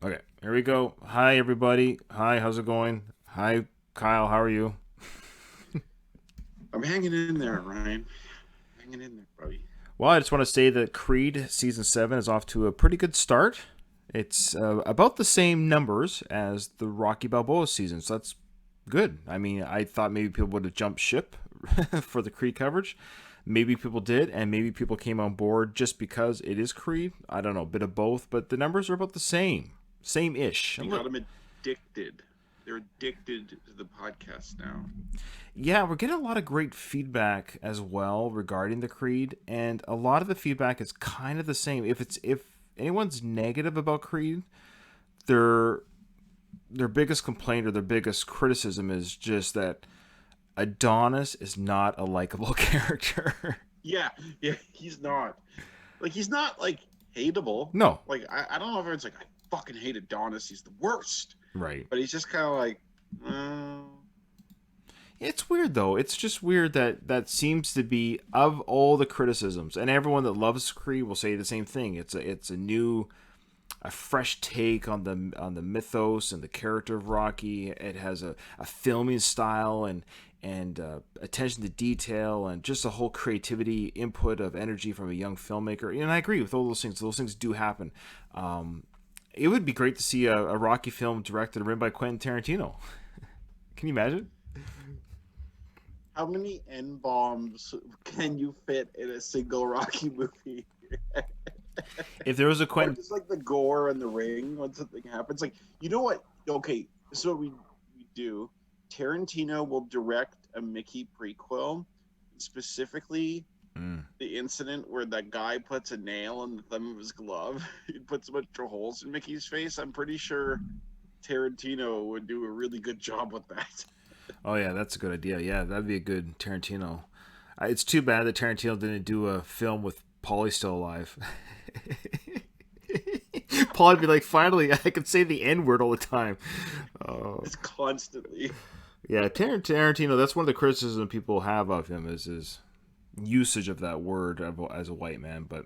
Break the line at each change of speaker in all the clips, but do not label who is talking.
Okay, here we go. Hi, everybody. Hi, how's it going? Hi, Kyle. How are you?
I'm hanging in there, Ryan. Hanging in there, buddy.
Well, I just want to say that Creed Season 7 is off to a pretty good start. It's about the same numbers as the Rocky Balboa season, so that's good. I mean, I thought maybe people would have jumped ship for the Creed coverage. Maybe people did, and maybe people came on board just because it is Creed. I don't know, a bit of both, but the numbers are about the same. Same ish.
You got them addicted. They're addicted to the podcast now.
Yeah, we're getting a lot of great feedback as well regarding the Creed, and a lot of the feedback is kind of the same. If anyone's negative about Creed, their their biggest complaint or their biggest criticism is just that Adonis is not a likable character.
Yeah, yeah, he's not like hateable.
No,
Like I don't know if everyone's like, I fucking hate Adonis. He's the worst.
right.
But he's just kind of like, uh,
It's weird though. It's just weird that that seems to be of all the criticisms, and everyone that loves Creed will say the same thing. It's a new, a fresh take on the mythos and the character of Rocky. It has a filming style and attention to detail and just a whole creativity input of energy from a young filmmaker. And I agree with all those things. Those things do happen. It would be great to see a Rocky film directed and written by Quentin Tarantino. Can you imagine?
how many N bombs can you fit in a single Rocky movie?
If there was a
Or
Quentin,
just like the gore and the ring when something happens. Like, you know what? Okay, this is what we do. Tarantino will direct a Mickey prequel, specifically
mm,
the incident where that guy puts a nail in the thumb of his glove. He puts a bunch of holes in Mickey's face. I'm pretty sure Tarantino would do a really good job with that.
oh yeah, that's a good idea. Yeah, that'd be a good Tarantino. It's too bad that Tarantino didn't do a film with Paulie still alive. Paul'd be like, finally, I can say the N word all the time. Oh,
It's constantly.
yeah, Tarantino. That's one of the criticisms people have of him is his usage of that word as a white man. But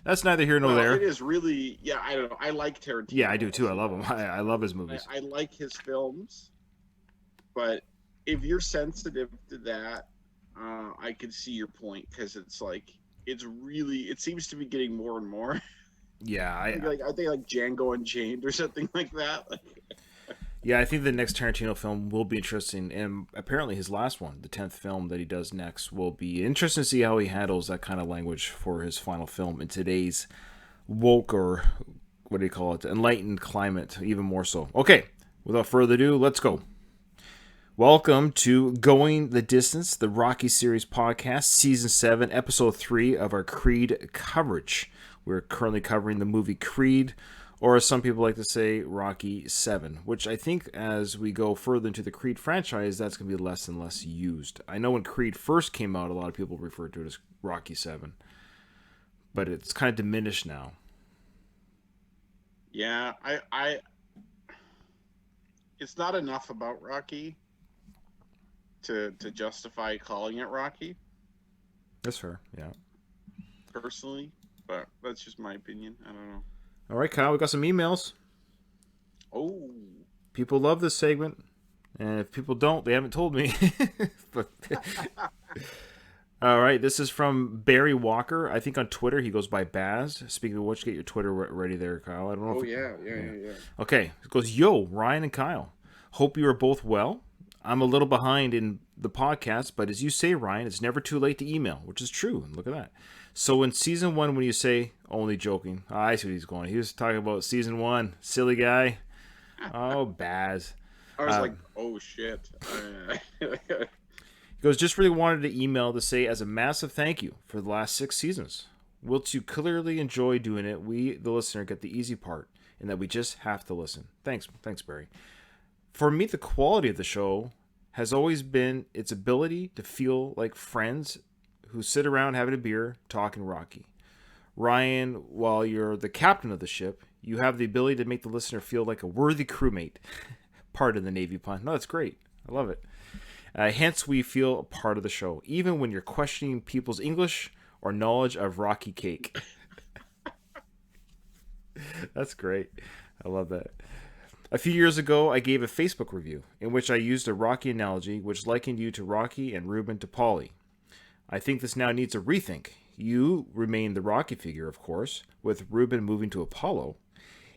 that's neither here nor
Well, it
there.
is really, yeah, I don't know. I like
Yeah, I
Tarantino.
do
I'll
too. I
say
love him.
that.
I love his movies.
I like his films, but if you're sensitive to that, I can see your point because it's like it's really it seems to be getting more and more.
Yeah,
Like I think like Django Unchained or something like that. Like,
yeah, I think the next Tarantino film will be interesting, and apparently his last one, the 10th film that he does next, will be interesting to see how he handles that kind of language for his final film in today's woke or what do you call it, enlightened climate, even more so. Okay, without further ado, let's go. Welcome to Going the Distance, the Rocky Series podcast, Season 7, Episode 3 of our Creed coverage. We're currently covering the movie Creed, or as some people like to say, Rocky 7, which I think as we go further into the Creed franchise, that's going to be less and less used. I know when Creed first came out, a lot of people referred to it as Rocky 7, but it's kind of diminished now.
yeah, I it's not enough about Rocky to justify calling it Rocky
That's fair, yeah.
personally, but that's just my opinion. I don't know.
All right, Kyle, we got some emails.
Oh,
People love this segment, and if people don't, they haven't told me. But all right, this is from Barry Walker. I think on Twitter he goes by Baz. Speaking of which, get your Twitter ready there, Kyle. I don't know
oh
if
yeah, yeah,
yeah.
yeah, yeah.
Okay, it goes, yo, Ryan and Kyle. Hope you are both well. I'm a little behind in the podcast, but as you say, Ryan, it's never too late to email, which is true. Look at that. So in season one, when you say only joking, I see what he's going. He was talking about season one, silly guy. Oh, Baz.
I was
Uh,
like, oh shit.
He goes, just really wanted to email to say as a massive thank you for the last 6 seasons. Whilst you clearly enjoy doing it, we, the listener, get the easy part in that we just have to listen. Thanks, Barry. For me, the quality of the show has always been its ability to feel like friends who sit around having a beer talking Rocky. Ryan, while you're the captain of the ship, you have the ability to make the listener feel like a worthy crewmate. Part of the Navy pun. No, that's great. I love it. Hence, we feel a part of the show, even when you're questioning people's English or knowledge of Rocky Cake. That's great. I love that. A few years ago, I gave a Facebook review in which I used a Rocky analogy, which likened you to Rocky and Ruben to Polly. I think this now needs a rethink. You remain the Rocky figure, of course, with Ruben moving to Apollo,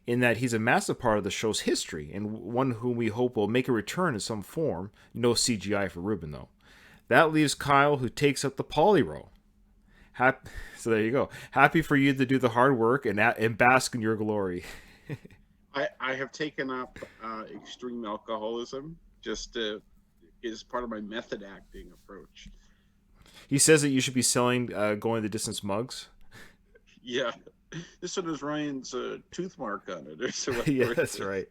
in that he's a massive part of the show's history and one whom we hope will make a return in some form. No CGI for Ruben, though. That leaves Kyle, who takes up the Polly role. So there you go. Happy for you to do the hard work and bask in your glory.
I have taken up extreme alcoholism just is part of my method acting approach.
He says that you should be selling going the distance mugs.
Yeah. This one has Ryan's tooth mark on it. Or so
Yeah, that's right.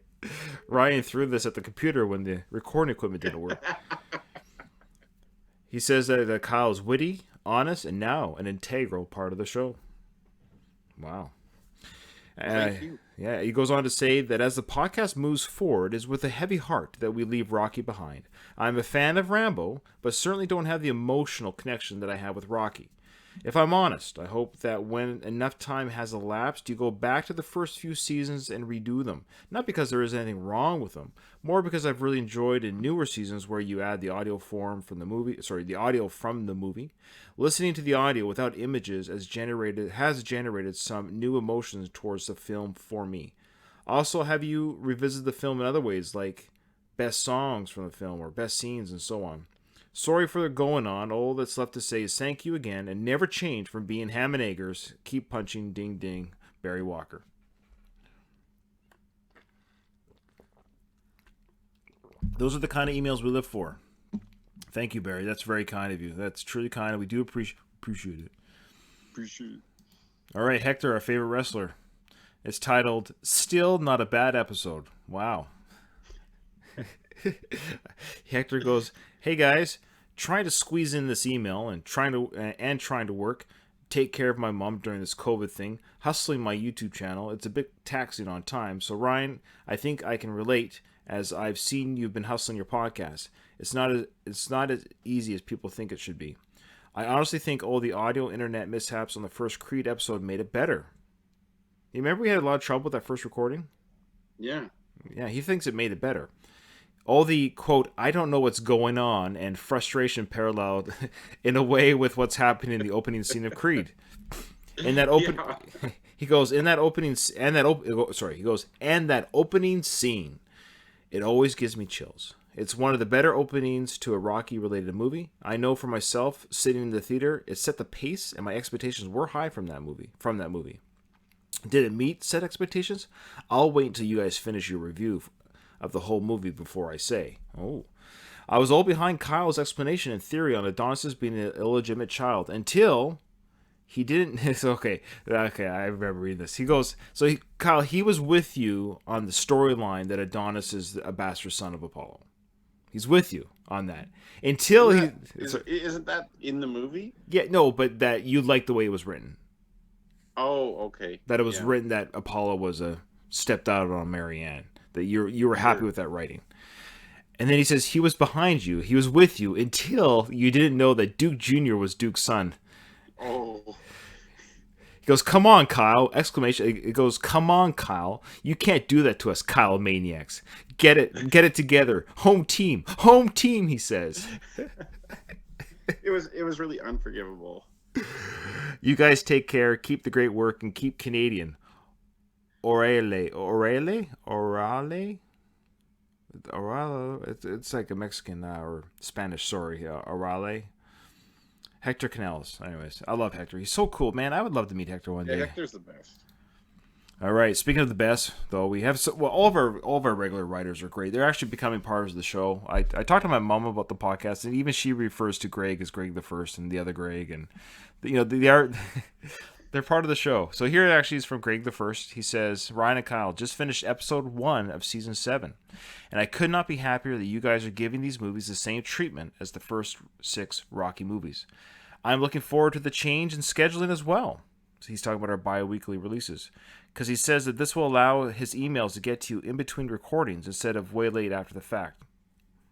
Ryan threw this at the computer when the recording equipment didn't work. He says that Kyle is witty, honest, and now an integral part of the show. Wow.
Thank you.
Yeah, he goes on to say that as the podcast moves forward, it is with a heavy heart that we leave Rocky behind. I'm a fan of Rambo, but certainly don't have the emotional connection that I have with Rocky. If I'm honest, I hope that when enough time has elapsed, you go back to the first few seasons and redo them. Not because there is anything wrong with them, more because I've really enjoyed in newer seasons where you add the audio from the movie. Listening to the audio without images has generated some new emotions towards the film for me. Also, have you revisited the film in other ways, like best songs from the film or best scenes and so on? Sorry for the going on. All that's left to say is thank you again and never change from being ham and eggers. Keep punching, ding ding, Barry Walker. Those are the kind of emails we live for. Thank you, Barry. That's very kind of you. That's truly kind, and we do appreciate it.
Appreciate it.
All right, Hector, our favorite wrestler. It's titled "Still Not a Bad Episode." Wow. Hector goes, "Hey guys, trying to squeeze in this email and trying to work, take care of my mom during this COVID thing, hustling my YouTube channel. It's a bit taxing on time. So Ryan, I think I can relate, as I've seen you've been hustling your podcast. It's not as easy as people think it should be. I honestly think all the audio internet mishaps on the first Creed episode made it better. You remember we had a lot of trouble with that first recording?
Yeah.
Yeah, he thinks it made it better. All the, quote, I don't know what's going on, and frustration paralleled in a way with what's happening in the opening scene of Creed. In that he goes, and that opening scene, it always gives me chills. It's one of the better openings to a Rocky-related movie. I know for myself, sitting in the theater, it set the pace, and my expectations were high from that movie. Did it meet set expectations? I'll wait until you guys finish your review of the whole movie before I say. I was all behind Kyle's explanation and theory on Adonis being an illegitimate child until he didn't. It's okay, I remember reading this. He goes, Kyle, he was with you on the storyline that Adonis is a bastard son of Apollo. He's with you on that until
isn't that in the movie?
Yeah, no, but that you liked the way it was written.
Oh, okay.
That it was written that Apollo was stepped out on Marianne. That you were happy with that writing. And then he says he was behind you. He was with you until you didn't know that Duke Jr. was Duke's son.
Oh.
He goes, come on, Kyle! Exclamation. It goes, come on, Kyle! You can't do that to us, Kyle maniacs. Get it together. Home team, he says.
It was really unforgivable.
You guys take care, keep the great work, and keep Canadian. Orale. It's like a Mexican or Spanish, sorry. Orale. Hector Canales. Anyways, I love Hector. He's so cool, man. I would love to meet Hector one day.
Hector's the best.
All right. Speaking of the best, though, we have all of our regular writers are great. They're actually becoming part of the show. I talked to my mom about the podcast, and even she refers to Greg as Greg the First and the other Greg, and they are they're part of the show. So here actually is from Greg the First. He says, Ryan and Kyle just finished episode 1 of season 7, and I could not be happier that you guys are giving these movies the same treatment as the first 6 Rocky movies. I'm looking forward to the change in scheduling as well. So he's talking about our bi-weekly releases, because he says that this will allow his emails to get to you in between recordings instead of way late after the fact.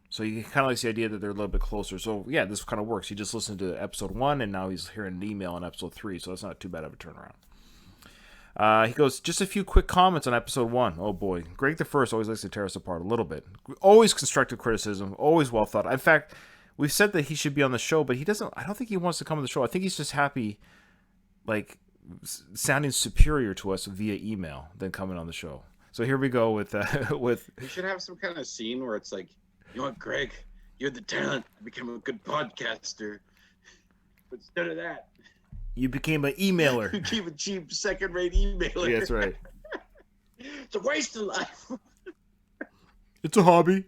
So he kind of likes the idea that they're a little bit closer. So yeah, this kind of works. He just listened to episode 1 and now he's hearing an email on episode 3, so that's not too bad of a turnaround. He goes, just a few quick comments on episode 1. Oh boy. Greg the First always likes to tear us apart a little bit. Always constructive criticism, always well thought. In fact, we've said that he should be on the show, but he doesn't. I don't think he wants to come on the show. I think he's just happy, like, sounding superior to us via email than coming on the show. So here we go with with.
We should have some kind of scene where it's like, you know what, Greg, you're the talent to become a good podcaster. But instead of that,
You became an emailer.
you keep a cheap second-rate emailer.
Yeah, that's right.
It's a waste of life.
It's a hobby.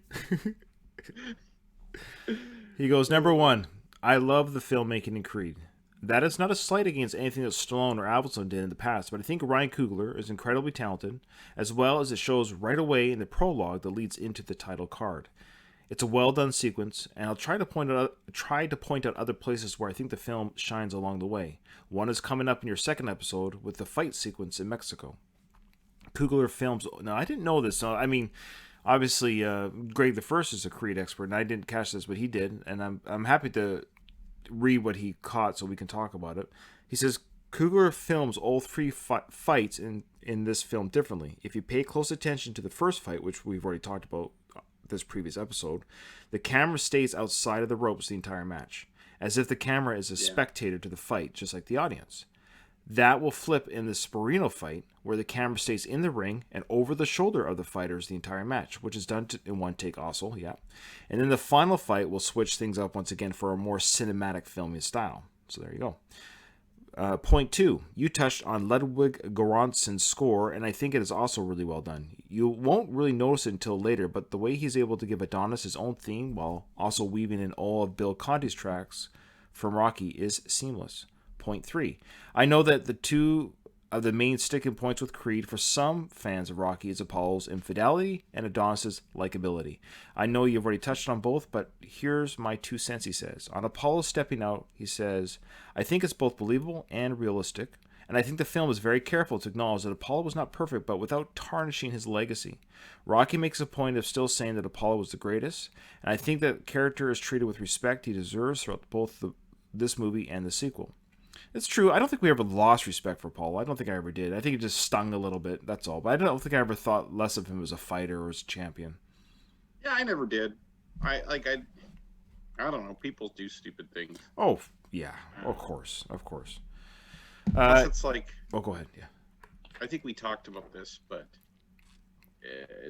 He goes, number 1, I love the filmmaking in Creed. That is not a slight against anything that Stallone or Avildsen did in the past, but I think Ryan Coogler is incredibly talented, as well as it shows right away in the prologue that leads into the title card. It's a well-done sequence, and I'll try to point out other places where I think the film shines along the way. One is coming up in your second episode with the fight sequence in Mexico. Coogler films. Now, I didn't know this. So, I mean, obviously, Greg the First is a Creed expert, and I didn't catch this, but he did, and I'm happy to read what he caught so we can talk about it. He says Coogler films all three fights in this film differently. If you pay close attention to the first fight, which we've already talked about this previous episode, the camera stays outside of the ropes the entire match, as if the camera is a spectator to the fight, just like the audience. That will flip in the Sparino fight, where the camera stays in the ring and over the shoulder of the fighters the entire match, which is done in one take also, yeah. And then the final fight will switch things up once again for a more cinematic filming style. So there you go. Point 2, you touched on Ludwig Göransson's score, and I think it is also really well done. You won't really notice it until later, but the way he's able to give Adonis his own theme while also weaving in all of Bill Conti's tracks from Rocky is seamless. Point 3, I know that the two of the main sticking points with Creed for some fans of Rocky is Apollo's infidelity and Adonis's likability. I know you've already touched on both, but here's my 2 cents, he says. On Apollo stepping out, he says, I think it's both believable and realistic, and I think the film is very careful to acknowledge that Apollo was not perfect, but without tarnishing his legacy. Rocky makes a point of still saying that Apollo was the greatest, and I think that character is treated with respect he deserves throughout both this movie and the sequel. It's true. I don't think we ever lost respect for Paul. I don't think I ever did. I think it just stung a little bit. That's all. But I don't think I ever thought less of him as a fighter or as a champion.
Yeah, I never did. I don't know. People do stupid things.
Oh yeah, of course.
It's like.
Oh, go ahead. Yeah.
I think we talked about this, but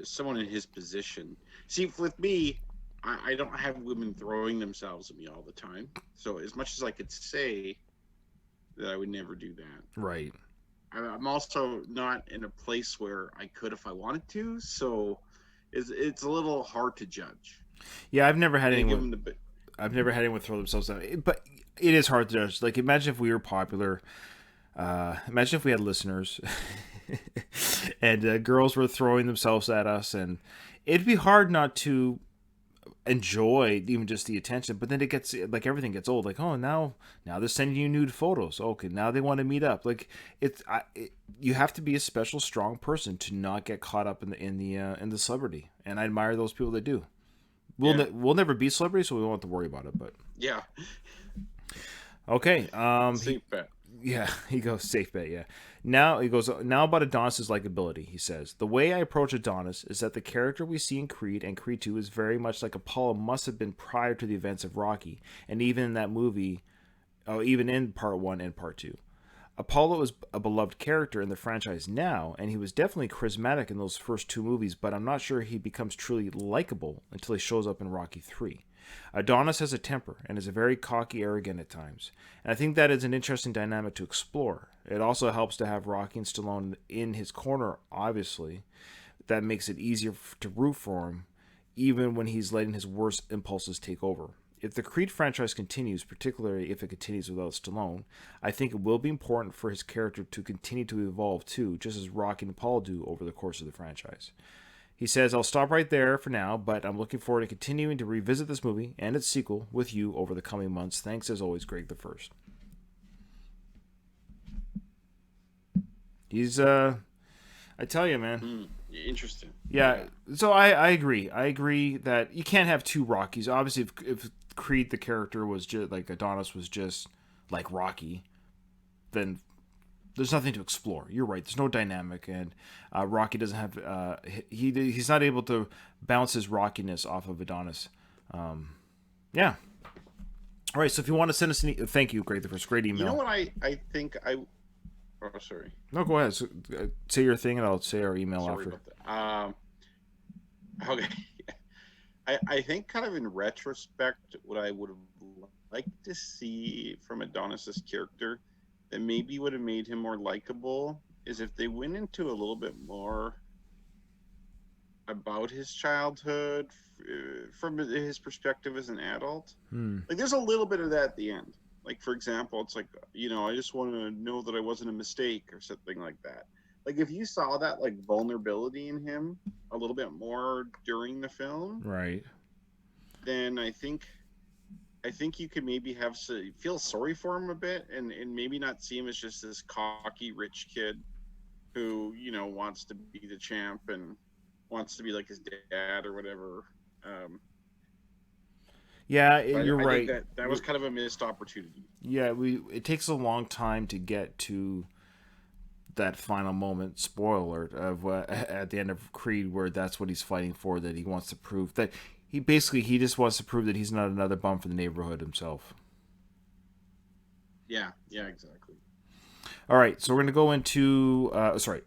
someone in his position. See, with me, I don't have women throwing themselves at me all the time. So as much as I could say that I would never do that.
Right.
I'm also not in a place where I could if I wanted to, so it's a little hard to judge.
Yeah, I've never had anyone throw themselves at me, but it is hard to judge. Like, imagine if we were popular. Imagine if we had listeners, and girls were throwing themselves at us, and it'd be hard not to enjoy even just the attention, but then it gets like everything gets old. Like, oh, now they're sending you nude photos. Okay, now they want to meet up. Like, you have to be a special, strong person to not get caught up in the celebrity. And I admire those people that do. We'll never be celebrities, so we won't have to worry about it. But
yeah,
okay.
Safe bet.
Yeah, he goes, safe bet, yeah. Now about Adonis' likability, he says. The way I approach Adonis is that the character we see in Creed and Creed 2 is very much like Apollo must have been prior to the events of Rocky, and even in that movie, even in Part 1 and Part 2. Apollo is a beloved character in the franchise now, and he was definitely charismatic in those first 2 movies, but I'm not sure he becomes truly likable until he shows up in Rocky 3. Adonis has a temper and is very cocky, arrogant at times, and I think that is an interesting dynamic to explore. It also helps to have Rocky and Stallone in his corner, obviously. That makes it easier to root for him, even when he's letting his worst impulses take over. If the Creed franchise continues, particularly if it continues without Stallone, I think it will be important for his character to continue to evolve too, just as Rocky and Apollo do over the course of the franchise. He says, I'll stop right there for now, but I'm looking forward to continuing to revisit this movie and its sequel with you over the coming months. Thanks as always, Greg the First. He's, I tell you, man.
Interesting.
Yeah, so I agree. I agree that you can't have 2 Rockies. Obviously, if Creed, the character, was just like Adonis was just like Rocky, then there's nothing to explore. You're right. There's no dynamic, and Rocky doesn't have. He's not able to bounce his rockiness off of Adonis. Yeah. All right. So if you want to send us thank you, great, the first great email.
You know what I think I. Oh, sorry.
No, go ahead. So, say your thing, and I'll say our email
Sorry
after.
about that. Okay. I think kind of in retrospect, what I would have liked to see from Adonis's character that maybe would have made him more likable is if they went into a little bit more about his childhood from his perspective as an adult. Like there's a little bit of that at the end. Like for example, it's like, I just want to know that I wasn't a mistake or something like that. Like if you saw that like vulnerability in him a little bit more during the film,
Right.
then I think you could maybe feel sorry for him a bit, and maybe not see him as just this cocky rich kid who wants to be the champ and wants to be like his dad or whatever.
Yeah,
But
you're
I think
right.
that was kind of a missed opportunity.
Yeah, it takes a long time to get to that final moment, spoiler alert, of at the end of Creed, where that's what he's fighting for, that he wants to prove that he just wants to prove that he's not another bum for the neighborhood himself.
Yeah, exactly.
All right, so we're going to go into sorry.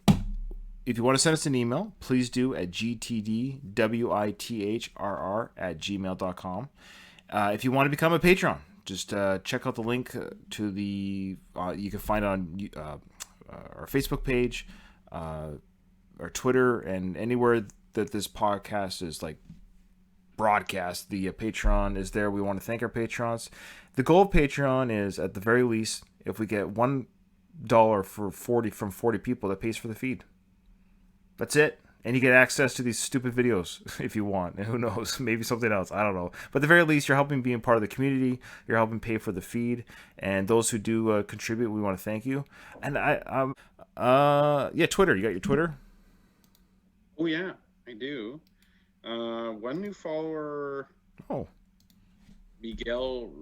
If you want to send us an email, please do at gtdwithrr@gmail.com. If you want to become a patron, just check out the link to the you can find it on our Facebook page, our Twitter, and anywhere that this podcast is like broadcast. The Patreon is there. We want to thank our patrons. The goal of Patreon is, at the very least, if we get $1 from 40 people, that pays for the feed. That's it. And you get access to these stupid videos if you want. And who knows? Maybe something else. I don't know. But at the very least, you're helping being part of the community. You're helping pay for the feed. And those who do contribute, we want to thank you. And Twitter. You got your Twitter?
Oh yeah, I do. One new follower.
Oh.
Miguel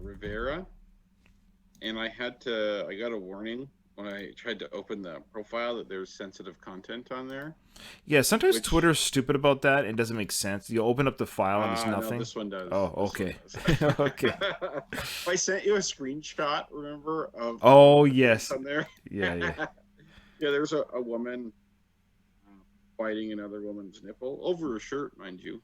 Rivera. And I got a warning when I tried to open the profile that there's sensitive content on there.
Yeah, sometimes Twitter's stupid about that and doesn't make sense. You open up the file and there's nothing.
No, this one does.
Oh, okay. Okay.
I sent you a screenshot, remember?
Yes.
On there.
Yeah.
Yeah, there's a woman biting another woman's nipple over her shirt, mind you.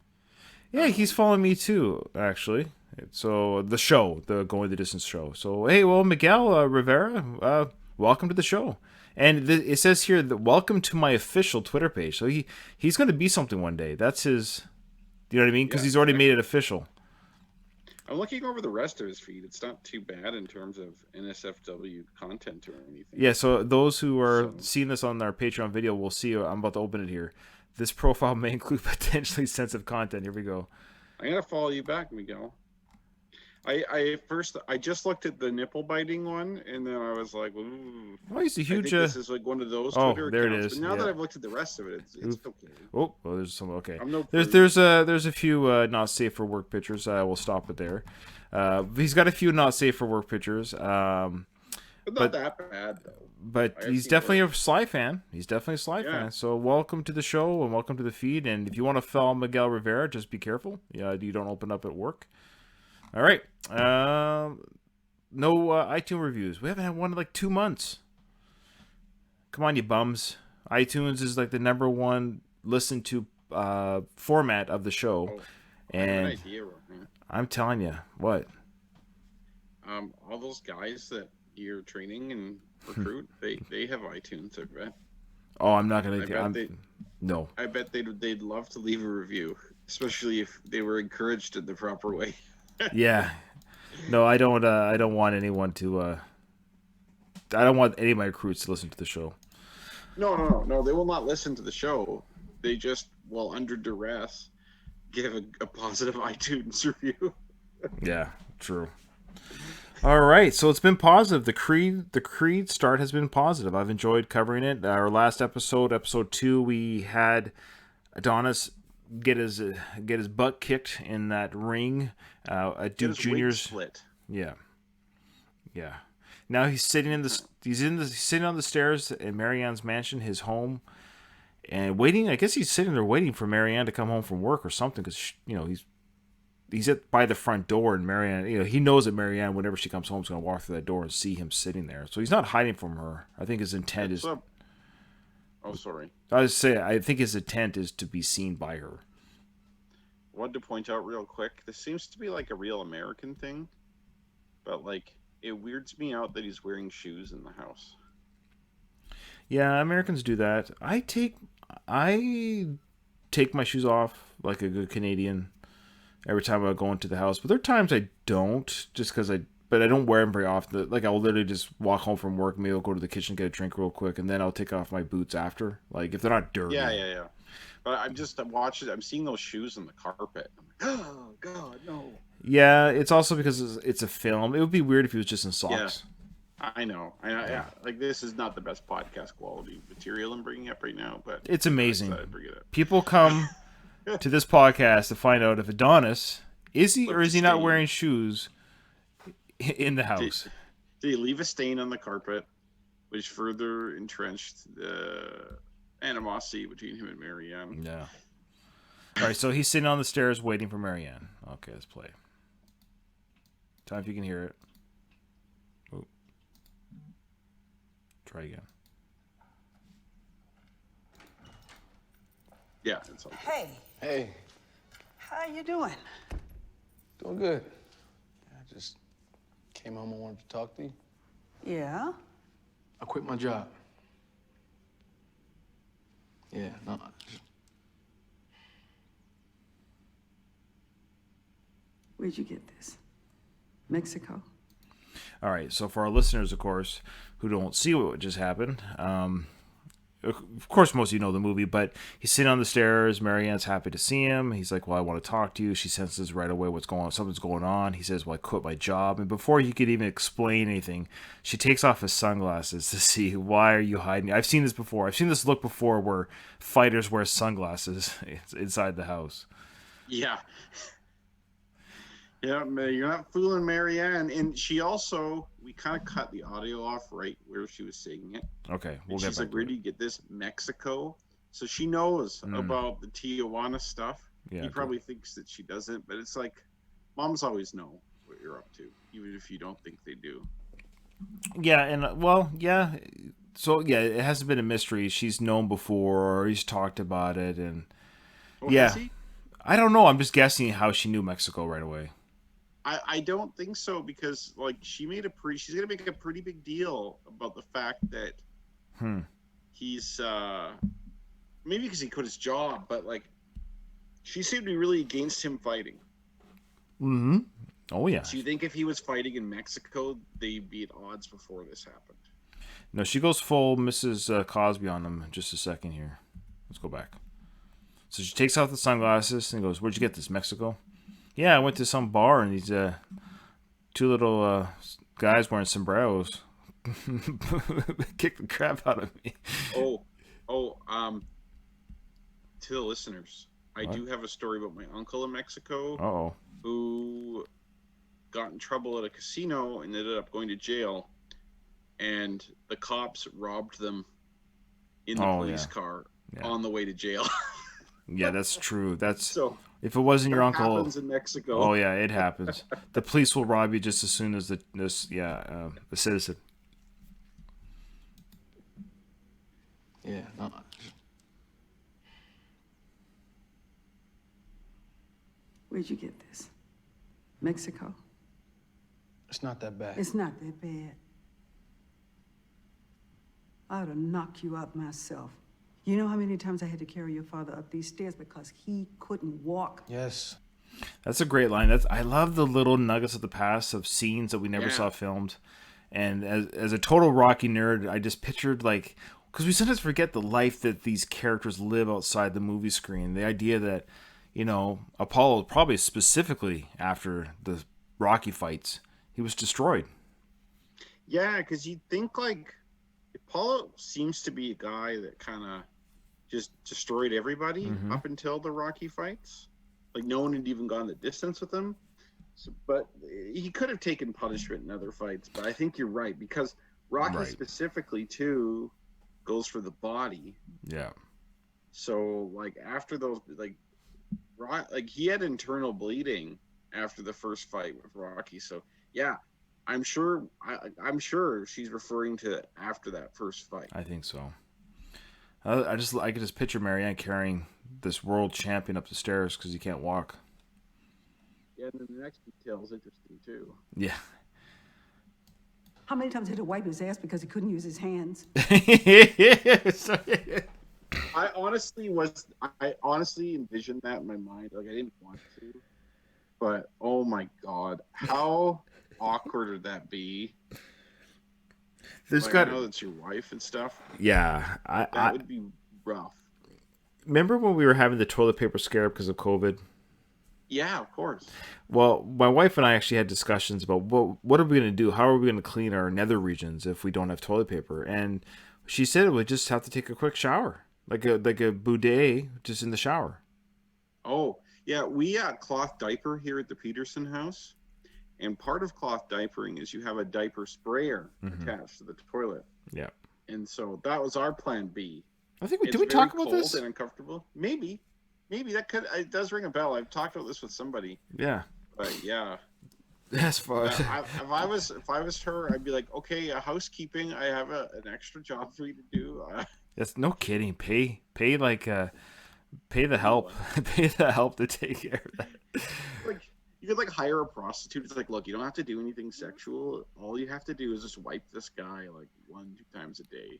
Yeah, he's following me too, actually. So the Going the Distance show. So hey, well, Miguel Rivera, welcome to the show. And it says here that welcome to my official Twitter page. So he's going to be something one day. That's his. Do you know what I mean? Because he's already made it official.
I'm looking over the rest of his feed. It's not too bad in terms of NSFW content or anything.
Yeah, so those who are seeing this on our Patreon video will see. I'm about to open it here. This profile may include potentially sensitive content. Here we go.
I'm gonna follow you back, Miguel. I just looked at the nipple biting one, and then I was like, "Ooh."
Oh, he's a huge.
This is like one of those
Twitter
there
accounts.
It is. But now that I've looked at the rest of it, it's okay.
Oh, well, there's some. Okay.
There's
a few not safe for work pictures. We'll stop it there. He's got a few not safe for work pictures.
But not that bad though.
But he's definitely a Sly fan. He's definitely a Sly fan. So welcome to the show and welcome to the feed. And if you want to follow Miguel Rivera, just be careful. You don't open up at work. All right. No iTunes reviews. We haven't had one in like 2 months. Come on, you bums. iTunes is like the number one listened to format of the show.
And I have an idea, man.
I'm telling you, what?
All those guys that you're training and recruit, they have iTunes, I bet.
Oh, I'm not gonna. No.
I bet they'd love to leave a review, especially if they were encouraged in the proper way.
Yeah. No, I don't. I don't want anyone to. I don't want any of my recruits to listen to the show.
No. They will not listen to the show. They just will, under duress, give a positive iTunes review.
Yeah, true. All right, so it's been positive. The Creed start has been positive. I've enjoyed covering it. Our last episode 2, we had Adonis get his butt kicked in that ring at Duke Junior's.
Split.
Yeah. Now he's sitting on the stairs in Marianne's mansion, his home, and waiting. I guess he's sitting there waiting for Marianne to come home from work or something, because he's by the front door, and Marianne, he knows that Marianne, whenever she comes home, is going to walk through that door and see him sitting there. So he's not hiding from her. I think his intent is.
Oh, sorry.
I think his intent is to be seen by her.
I wanted to point out real quick, this seems to be like a real American thing, but like it weirds me out that he's wearing shoes in the house.
Yeah, Americans do that. I take my shoes off like a good Canadian every time I go into the house, but there are times I don't, just because but I don't wear them very often. Like, I'll literally just walk home from work, maybe I'll go to the kitchen, get a drink real quick, and then I'll take off my boots after. Like, if they're not dirty.
Yeah. But I'm seeing those shoes on the carpet. I'm like, oh, God, no.
Yeah, it's also because it's a film. It would be weird if he was just in socks.
Yeah, I know. Yeah. Like, this is not the best podcast quality material I'm bringing up right now, but
it's amazing.
Bring it up.
People come to this podcast to find out if Adonis, is he or is he not wearing shoes in the house?
Did he leave a stain on the carpet, which further entrenched the animosity between him and Marianne?
Yeah. All right, so he's sitting on the stairs waiting for Marianne. Okay, let's play. Tell me if you can hear it. Oh. Try again.
Yeah, it's okay.
Hey.
Hey.
How you doing?
Doing good. I just came home and wanted to talk to you.
Yeah?
I quit my job. Yeah, no.
Where'd you get this? Mexico?
All right, so for our listeners, of course, who don't see what just happened, of course, most of you know the movie, but he's sitting on the stairs. Marianne's happy to see him. He's like, well, I want to talk to you. She senses right away something's going on. He says, well, I quit my job. And before he could even explain anything, she takes off his sunglasses to see, why are you hiding? I've seen this before. I've seen this look before where fighters wear sunglasses inside the house.
Yeah. Yeah, you're not fooling Marianne. And she also, we kind of cut the audio off right where she was saying it.
Okay, we'll
get she's like, where do you get this? Mexico? So she knows about the Tijuana stuff.
Yeah,
he probably thinks that she doesn't, but it's like, moms always know what you're up to, even if you don't think they do.
Yeah, and well, yeah. So yeah, it hasn't been a mystery. She's known before, or he's talked about it, and
has he?
I don't know. I'm just guessing how she knew Mexico right away.
I don't think so, because like she's gonna make a pretty big deal about the fact that he's maybe because he quit his job, but like she seemed to be really against him fighting.
Mm-hmm. Oh yeah.
So you think if he was fighting in Mexico, they'd be at odds before this happened?
No, she goes full Mrs. Cosby on him in just a second here. Let's go back. So she takes off the sunglasses and goes, "Where'd you get this, Mexico?" Yeah, I went to some bar and these two little guys wearing sombreros kicked the crap out of me.
To the listeners, I do have a story about my uncle in Mexico. Who got in trouble at a casino and ended up going to jail, and the cops robbed them in the police car on the way to jail.
Yeah, that's true. That's
so.
If it wasn't your uncle,
happens in Mexico.
Oh yeah, it happens. The police will rob you just as soon as the citizen.
Yeah, no.
Where'd you get this? Mexico?
It's not that bad.
It's not that bad. I ought to knock you out myself. You know how many times I had to carry your father up these stairs because he couldn't walk?
Yes.
That's a great line. I love the little nuggets of the past of scenes that we never saw filmed. And as a total Rocky nerd, I just pictured, like, because we sometimes forget the life that these characters live outside the movie screen. The idea that, Apollo, probably specifically after the Rocky fights, he was destroyed.
Yeah, because you'd think, like, Apollo seems to be a guy that kind of just destroyed everybody up until the Rocky fights. Like, no one had even gone the distance with him. But he could have taken punishment in other fights. But I think you're right, because Rocky
Right.
specifically too goes for the body.
Yeah.
So like after those, like he had internal bleeding after the first fight with Rocky. So yeah, I'm sure she's referring to after that first fight.
I think so. I could just picture Marianne carrying this world champion up the stairs because he can't walk.
Yeah, and then the next detail is interesting too.
Yeah.
How many times he had to wipe his ass because he couldn't use his hands?
I honestly envisioned that in my mind. Like I didn't want to, but oh my god, how awkward would that be?
There's
Like,
got
I know that's your wife and stuff.
Yeah.
That would be rough.
Remember when we were having the toilet paper scare because of COVID?
Yeah, of course.
Well, my wife and I actually had discussions about what are we going to do? How are we going to clean our nether regions if we don't have toilet paper? And she said we just have to take a quick shower, like a bidet, just in the shower.
Oh yeah, we cloth diaper here at the Peterson house, and part of cloth diapering is you have a diaper sprayer attached to the toilet.
Yeah.
And so that was our plan B.
I think did
It's
we talk
very
about
cold
this?
and uncomfortable. Maybe it does ring a bell. I've talked about this with somebody.
Yeah.
But yeah,
That's fun.
if I was her, I'd be like, okay, housekeeping. I have an extra job for you to do.
That's no kidding. Pay pay the help. Pay the help to take care of that.
Like you could like hire a prostitute. It's like, look, you don't have to do anything sexual. All you have to do is just wipe this guy like 1-2 times a day.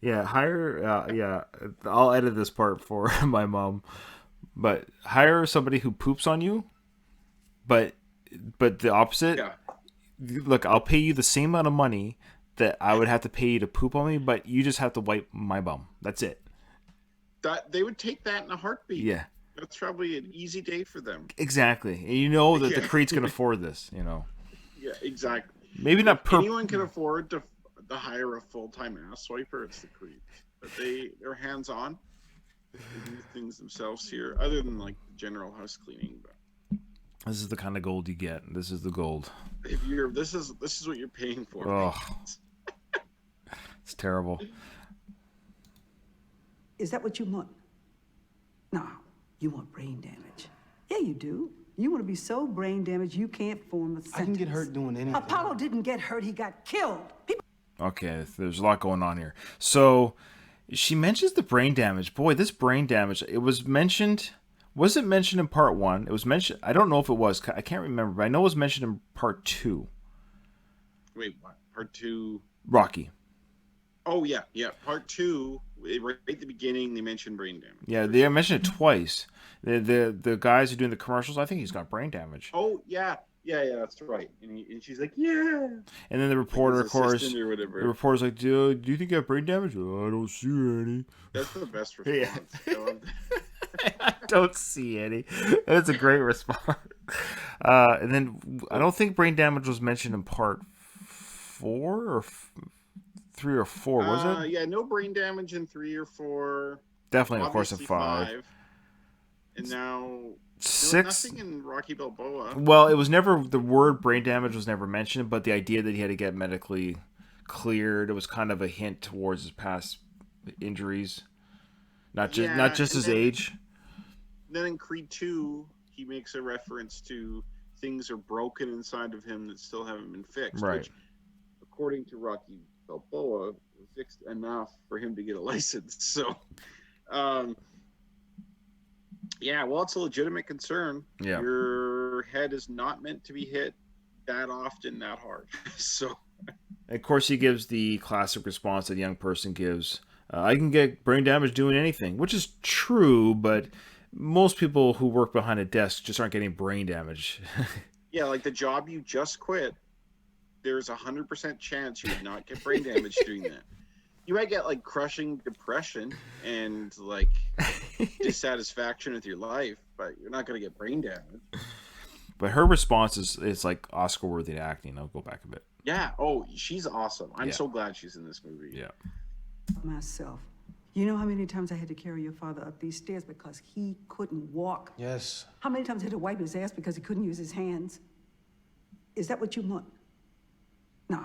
Yeah, hire. Yeah, I'll edit this part for my mom. But hire somebody who poops on you. But the opposite.
Yeah.
Look, I'll pay you the same amount of money that I would have to pay you to poop on me, but you just have to wipe my bum. That's it.
That they would take that in a heartbeat.
Yeah.
That's probably an easy day for them.
Exactly. And you know that the
Yeah.
Creeds can afford this. You know.
Yeah, exactly.
Maybe not per.
Anyone can afford to hire a full-time ass swiper. It's the Creed, but they're hands-on. They do things themselves here, other than like general house cleaning. But
This is the kind of gold you get. This is the gold.
if this is what you're paying for.
Oh, it's terrible.
Is that what you want? No, you want brain damage. Yeah, you do. You want to be so brain damaged you can't form a sentence.
I can get hurt doing anything.
Apollo didn't get hurt, he got killed. People
Okay, there's a lot going on here. So she mentions the brain damage. Boy, this brain damage. It was mentioned. Was it mentioned in part 1? It was mentioned. I don't know if it was. I can't remember. But I know it was mentioned in part 2.
Wait, what? Part 2?
Rocky.
Oh yeah. Part 2. Right at the beginning, they mentioned brain damage.
Yeah, they mentioned it twice. The guys who are doing the commercials. I think he's got brain damage.
Oh yeah, that's right. And she's like, yeah.
And then the reporter,
Like
of course,
assistant or whatever.
the reporter's like, do you think you have brain damage? Oh, I don't see any.
That's the best response.
Yeah. I don't see any. That's a great response. And then I don't think brain damage was mentioned in part 4 or 3 or 4, was it?
Yeah, no brain damage in 3 or 4.
Definitely, of course, in
Obviously
5.
And now
6.
nothing in Rocky Balboa.
Well, it was never, the word brain damage was never mentioned, but the idea that he had to get medically cleared, it was kind of a hint towards his past injuries, not just his age.
Then in Creed 2, he makes a reference to things are broken inside of him that still haven't been fixed.
Right.
Which, according to Rocky Balboa, was fixed enough for him to get a license. So, yeah, well, it's a legitimate concern.
Yeah.
Your head is not meant to be hit that often, that hard. So,
Of course, he gives the classic response that a young person gives. I can get brain damage doing anything, which is true, but most people who work behind a desk just aren't getting brain damage.
yeah, like the job you just quit, there's 100% chance you would not get brain damage doing that. You might get like crushing depression and like dissatisfaction with your life, but you're not going to get brain damage.
But her response is like Oscar-worthy acting. I'll go back a bit.
Yeah. Oh, she's awesome. I'm
Yeah.
so glad she's in this movie.
Yeah.
myself. You know how many times I had to carry your father up these stairs because he couldn't walk?
Yes.
How many times I had to wipe his ass because he couldn't use his hands? Is that what you want? No,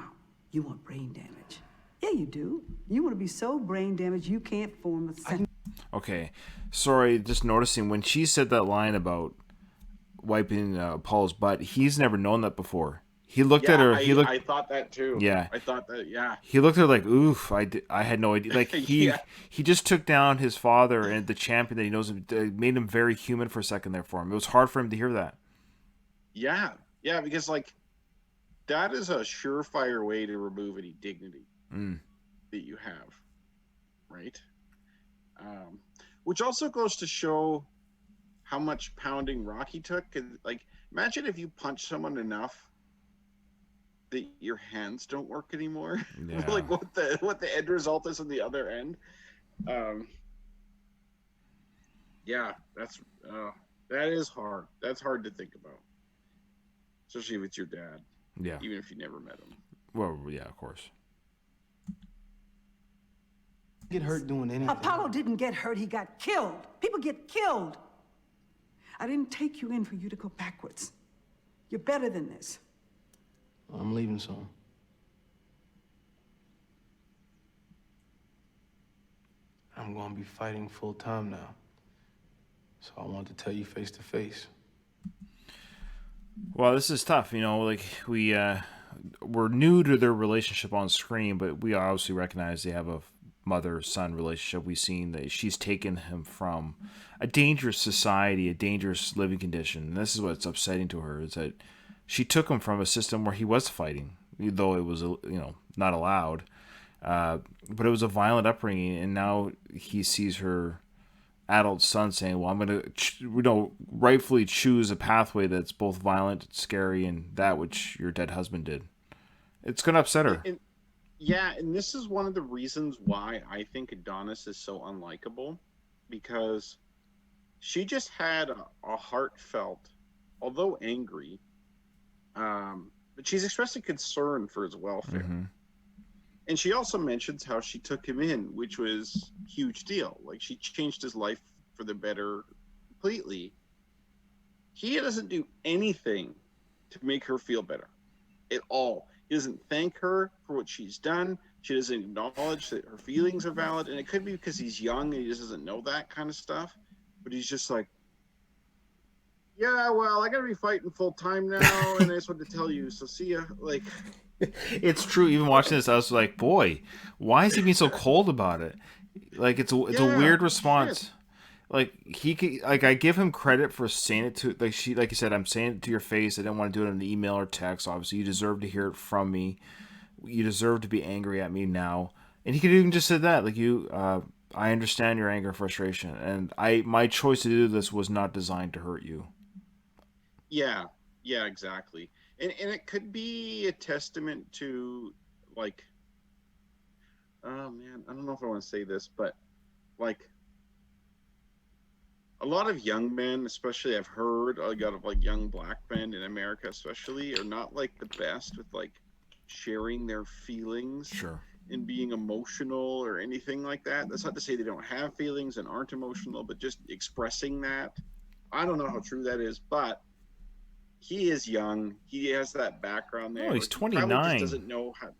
you want brain damage. Yeah, you do. You want to be so brain damaged you can't form a sentence.
Okay, sorry, just noticing when she said that line about wiping Paul's butt, he's never known that before. He looked at her.
I thought that too.
Yeah.
I thought that. Yeah.
He looked at her like, oof, I had no idea. Like,
Yeah.
he just took down his father and the champion that he knows, made him very human for a second there for him. It was hard for him to hear that.
Yeah. Yeah. Because like, that is a surefire way to remove any dignity that you have, right? Which also goes to show how much pounding Rocky took. And like, imagine if you punch someone enough that your hands don't work anymore.
Yeah.
Like what the end result is on the other end. Yeah, that is hard. That's hard to think about, especially if it's your dad.
Yeah.
Even if you never met him.
Well, yeah, of course.
Get hurt doing anything.
Apollo didn't get hurt, he got killed. People get killed. I didn't take you in for you to go backwards. You're better than this.
I'm leaving soon. I'm going to be fighting full time now. So I want to tell you face to face.
Well, this is tough. You know, like we're new to their relationship on screen, but we obviously recognize they have a mother-son relationship. We've seen that she's taken him from a dangerous society, a dangerous living condition. And this is what's upsetting to her, is that she took him from a system where he was fighting, though it was, not allowed. But it was a violent upbringing, and now he sees her adult son saying, well, I'm going to, rightfully choose a pathway that's both violent, scary, and that which your dead husband did. It's going to upset her.
And this is one of the reasons why I think Adonis is so unlikable, because she just had a heartfelt, although angry, but she's expressing concern for his welfare.
Mm-hmm.
And she also mentions how she took him in, which was a huge deal. Like, she changed his life for the better completely. He doesn't do anything to make her feel better at all. He doesn't thank her for what she's done. She doesn't acknowledge that her feelings are valid. And it could be because he's young and he just doesn't know that kind of stuff. But he's just like, yeah, well, I got to be fighting full time now. And I just wanted to tell you, so see ya. Like,
it's true. Even watching this, I was like, boy, why is he being so cold about it? Like, it's a weird response. Shit. Like, I give him credit for saying it to, like you said, I'm saying it to your face. I didn't want to do it in an email or text. Obviously, you deserve to hear it from me. You deserve to be angry at me now. And he could even just said that, like, I understand your anger and frustration, and my choice to do this was not designed to hurt you.
Yeah, exactly. And it could be a testament to, like, oh man, I don't know if I want to say this, but like, a lot of young men, especially I've heard a lot of like young black men in America especially, are not like the best with like sharing their feelings.
Sure.
And being emotional or anything like that. That's not to say they don't have feelings and aren't emotional, but just expressing that. I don't know how true that is, but he is young. He has that background there.
Oh, he's 29.
He probably just doesn't know how.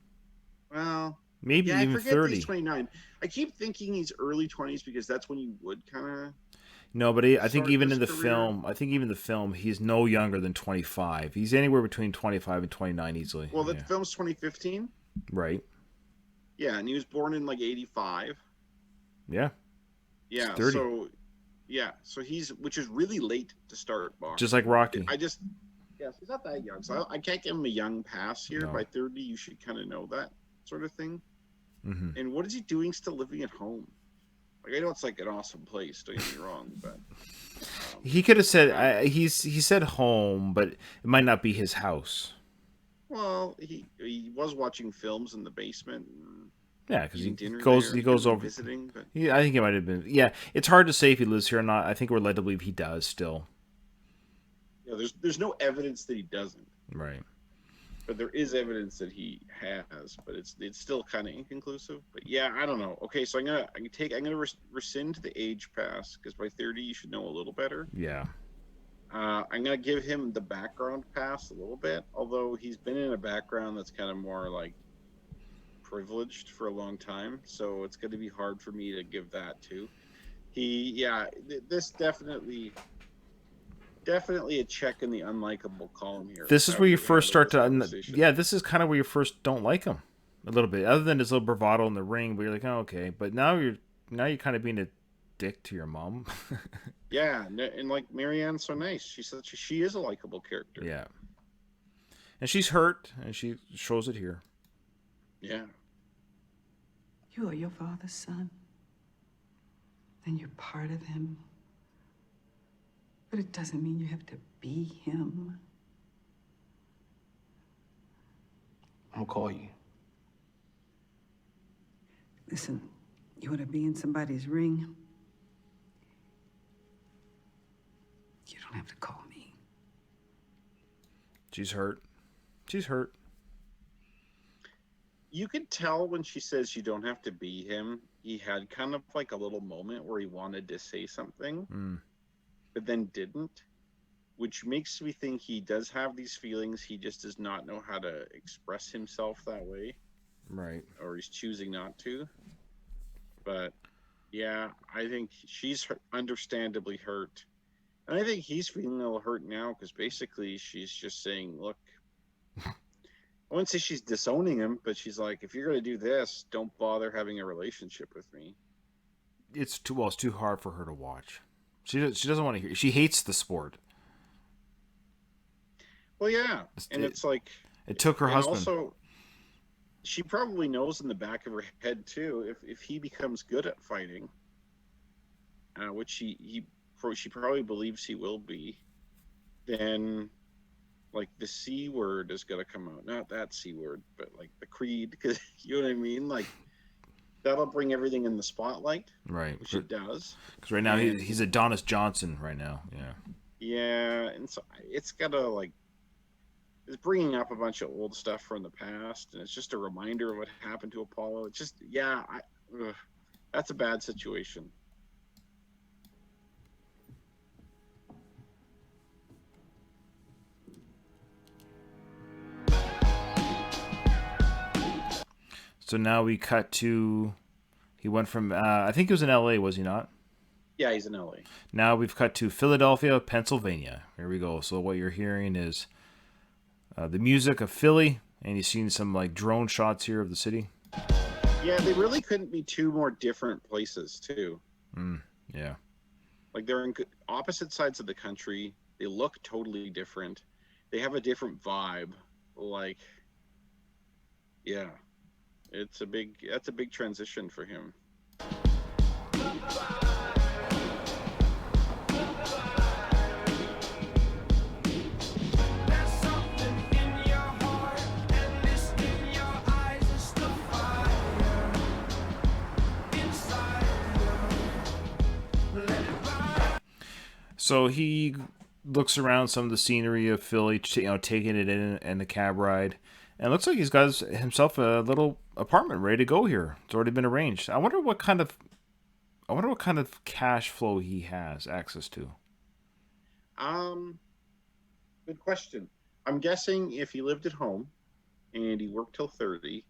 Well,
maybe
yeah,
even
I forget
30.
He's 29. I keep thinking he's early 20s because that's when you would kind of.
No, but I think even in the film, he's no younger than 25. He's anywhere between 25 and 29 easily.
Well, the film's 2015.
Right.
Yeah, and he was born in like 85.
Yeah.
Yeah,
30.
so which is really late to start boxing.
Just like Rocky.
Yes, he's not that young, so I can't give him a young pass here. No. By 30, you should kind of know that sort of thing.
Mm-hmm.
And what is he doing still living at home? Like, I know it's like an awesome place, don't get me wrong, but
he could have said he said home, but it might not be his house.
Well, he was watching films in the basement.
Yeah, because he goes over
visiting. But...
Yeah, I think it might have been. Yeah, it's hard to say if he lives here or not. I think we're led to believe he does still.
Yeah, there's no evidence that he doesn't.
Right.
but there is evidence that he has, but it's still kind of inconclusive. But yeah, I don't know. Okay, so I'm gonna rescind the age pass because by 30 you should know a little better.
Yeah.
I'm gonna give him the background pass a little bit, although he's been in a background that's kind of more like privileged for a long time, so it's going to be hard for me to give that to. This definitely a check in the unlikable column here.
This is where you first start to,
conversation.
yeah, this is kind of where you first don't like him a little bit, other than his little bravado in the ring. But you're like, oh, okay. But now you're kind of being a dick to your mom.
Yeah, and like Marianne's so nice. She is a likable character.
Yeah, and she's hurt, and she shows it here.
Yeah.
You are your father's son, and you're part of him. But it doesn't mean you have to be him.
I'm gonna call you.
Listen, you want to be in somebody's ring? You don't have to call me.
She's hurt. She's hurt.
You could tell when she says you don't have to be him, he had kind of like a little moment where he wanted to say something, but then didn't, which makes me think he does have these feelings. He just does not know how to express himself that way.
Right.
Or he's choosing not to. But yeah, I think she's understandably hurt. And I think he's feeling a little hurt now because basically she's just saying, look, I wouldn't say she's disowning him, but she's like, if you're going to do this, don't bother having a relationship with me.
It's too hard for her to watch. She doesn't want to hear. She hates the sport.
Well, yeah. And it's like...
It took her husband.
Also, she probably knows in the back of her head, too, if he becomes good at fighting, which she probably believes he will be, then... like the C word is going to come out. Not that C word, but like the creed, because you know what I mean? Like that'll bring everything in the spotlight.
Right.
Which it does.
Because right now he's Adonis Johnson right now. Yeah.
Yeah. And so it's got to like, it's bringing up a bunch of old stuff from the past. And it's just a reminder of what happened to Apollo. It's just, yeah, that's a bad situation.
So now we cut to, he went from, I think he was in LA, was he not?
Yeah, he's in LA.
Now we've cut to Philadelphia, Pennsylvania. Here we go. So what you're hearing is the music of Philly, and you've seen some like drone shots here of the city.
Yeah, they really couldn't be two more different places, too.
Yeah.
Like they're in opposite sides of the country. They look totally different. They have a different vibe. Like, yeah. That's a big transition for him.
So he looks around some of the scenery of Philly, taking it in the cab ride. And it looks like he's got himself a little apartment ready to go here. It's already been arranged. I wonder what kind of cash flow he has access to.
Good question. I'm guessing if he lived at home and he worked till 30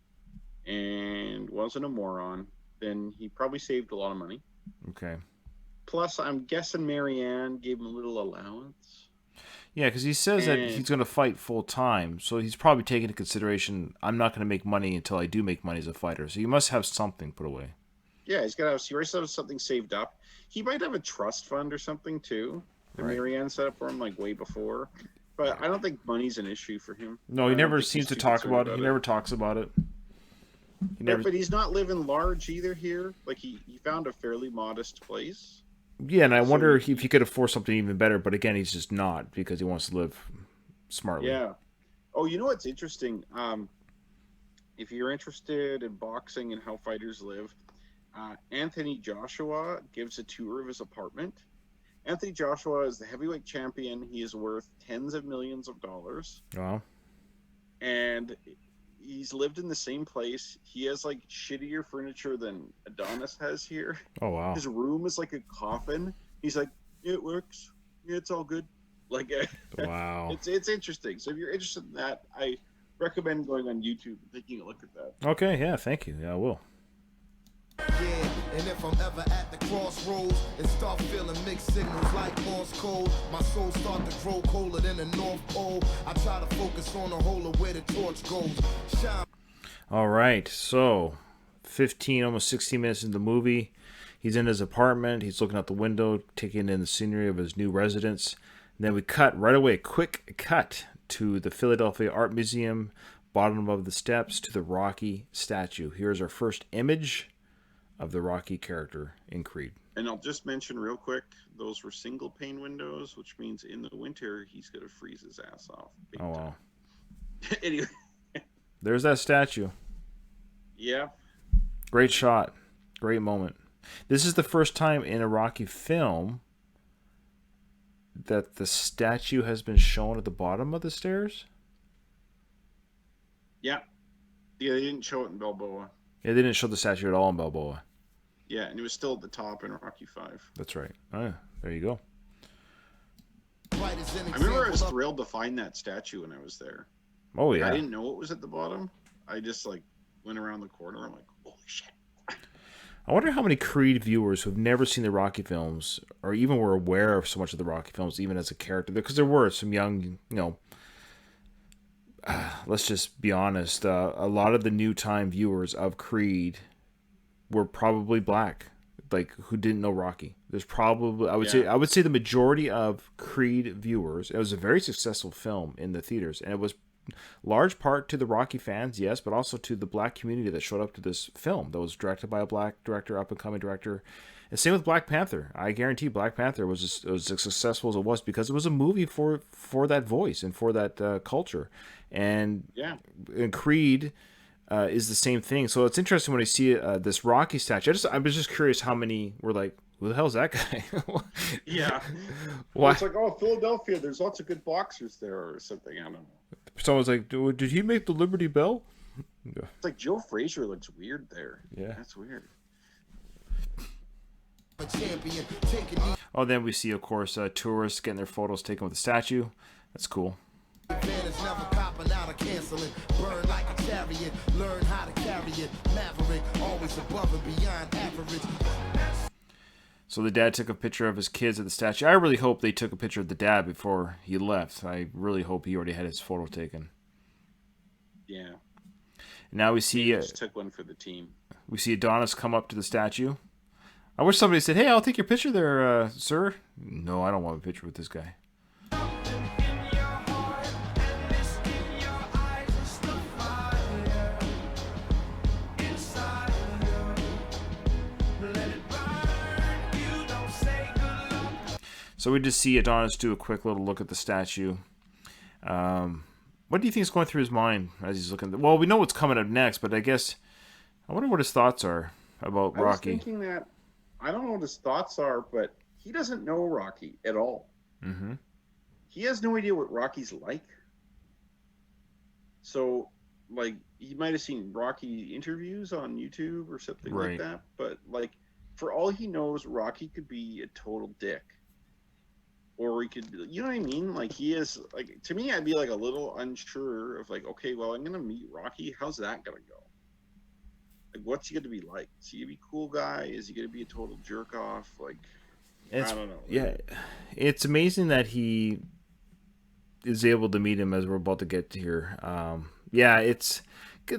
and wasn't a moron, then he probably saved a lot of money.
Okay.
Plus, I'm guessing Marianne gave him a little allowance.
Yeah, because he says that he's going to fight full time, so he's probably taking into consideration, I'm not going to make money until I do make money as a fighter. So you must have something put away.
Yeah, he already have something saved up. He might have a trust fund or something too that Marianne set up for him like way before. But I don't think money's an issue for him.
No, he never seems to talk about it. He never talks about it.
But he's not living large either here. Like he found a fairly modest place.
Yeah, and I wonder if he could afford something even better, but again, he's just not because he wants to live smartly.
Yeah. Oh, you know what's interesting? If you're interested in boxing and how fighters live, Anthony Joshua gives a tour of his apartment. Anthony Joshua is the heavyweight champion. He is worth tens of millions of dollars.
Wow.
and he's lived in the same place. He has like shittier furniture than Adonis has here.
Oh wow.
His room is like a coffin. He's like, yeah, it works. Yeah, it's all good. Like,
Wow.
it's interesting. So if you're interested in that, I recommend going on YouTube and taking a look at that.
Okay, yeah, thank you. Yeah, I will.
Yeah, and if I'm ever at the crossroads and start feeling mixed signals like Morse code, my soul start to grow colder than the North Pole. I try to focus on the whole of where the torch goes. Shine.
All right, so 15, almost 16 minutes into the movie. He's in his apartment. He's looking out the window, taking in the scenery of his new residence. And then we cut right away, quick cut to the Philadelphia Art Museum, bottom of the steps to the Rocky statue. Here's our first image of the Rocky character in Creed.
And I'll just mention real quick, those were single pane windows, which means in the winter he's gonna freeze his ass off. Big
Oh, wow.
time. Anyway,
There's that statue.
yeah,
Great shot. Great moment. This is the first time in a Rocky film that the statue has been shown at the bottom of the stairs.
yeah, yeah. They didn't show it in Balboa.
Yeah, they didn't show the statue at all in Balboa.
Yeah, and it was still at the top in Rocky 5.
That's right. Oh, yeah. There you go.
Right as an
I remember I was
example of-
thrilled to find that statue when I was there.
Oh,
I
yeah.
didn't know it was at the bottom. I just like went around the corner. I'm like, holy shit.
I wonder how many Creed viewers who've never seen the Rocky films or even were aware of so much of the Rocky films, even as a character. Because there were some young, let's just be honest, a lot of the new time viewers of Creed were probably black, like who didn't know Rocky. There's probably I would say the majority of Creed viewers. It was a very successful film in the theaters, and it was large part to the Rocky fans, yes, but also to the black community that showed up to this film that was directed by a black director, up and coming director. And same with Black Panther. I guarantee Black Panther was as successful as it was because it was a movie for that voice and for that culture. And Creed is the same thing. So it's interesting when I see this Rocky statue. I was just curious how many were like, who the hell's that guy?
Yeah.
Why?
It's like, oh, Philadelphia, there's lots of good boxers there or something. I don't know.
Someone's like, did he make the Liberty Bell?
It's like Joe Frazier looks weird there.
Yeah.
That's weird.
a champion, taking the
Oh, then we see, of course, tourists getting their photos taken with the statue. That's cool.
advantage, never copping out or canceling. Burn like a chariot, learn how to carry it. Maverick, always above and beyond average.
So the dad took a picture of his kids at the statue. I really hope they took a picture of the dad before he left. I really hope he already had his photo taken.
Yeah.
Now we see
Just took one for the team.
we see Adonis come up to the statue. I wish somebody said, "Hey, I'll take your picture there, sir." No, I don't want a picture with this guy. So we just see Adonis do a quick little look at the statue. What do you think is going through his mind as he's looking? Well, we know what's coming up next, but I guess I wonder what his thoughts are about
I was
Rocky.
thinking that, I don't know what his thoughts are, but he doesn't know Rocky at all.
Mm-hmm.
He has no idea what Rocky's like. So, like, he might have seen Rocky interviews on YouTube or something
Right.
like that, but, like, for all he knows, Rocky could be a total dick. Or he could, you know what I mean? Like, he is, like, to me, I'd be, like, a little unsure of, like, okay, well, I'm going to meet Rocky. How's that going to go? Like, what's he going to be like? Is he going to be a cool guy? Is he going to be a total jerk off? Like,
It's,
I don't know.
Yeah, it's amazing that he is able to meet him as we're about to get to here. Yeah, it's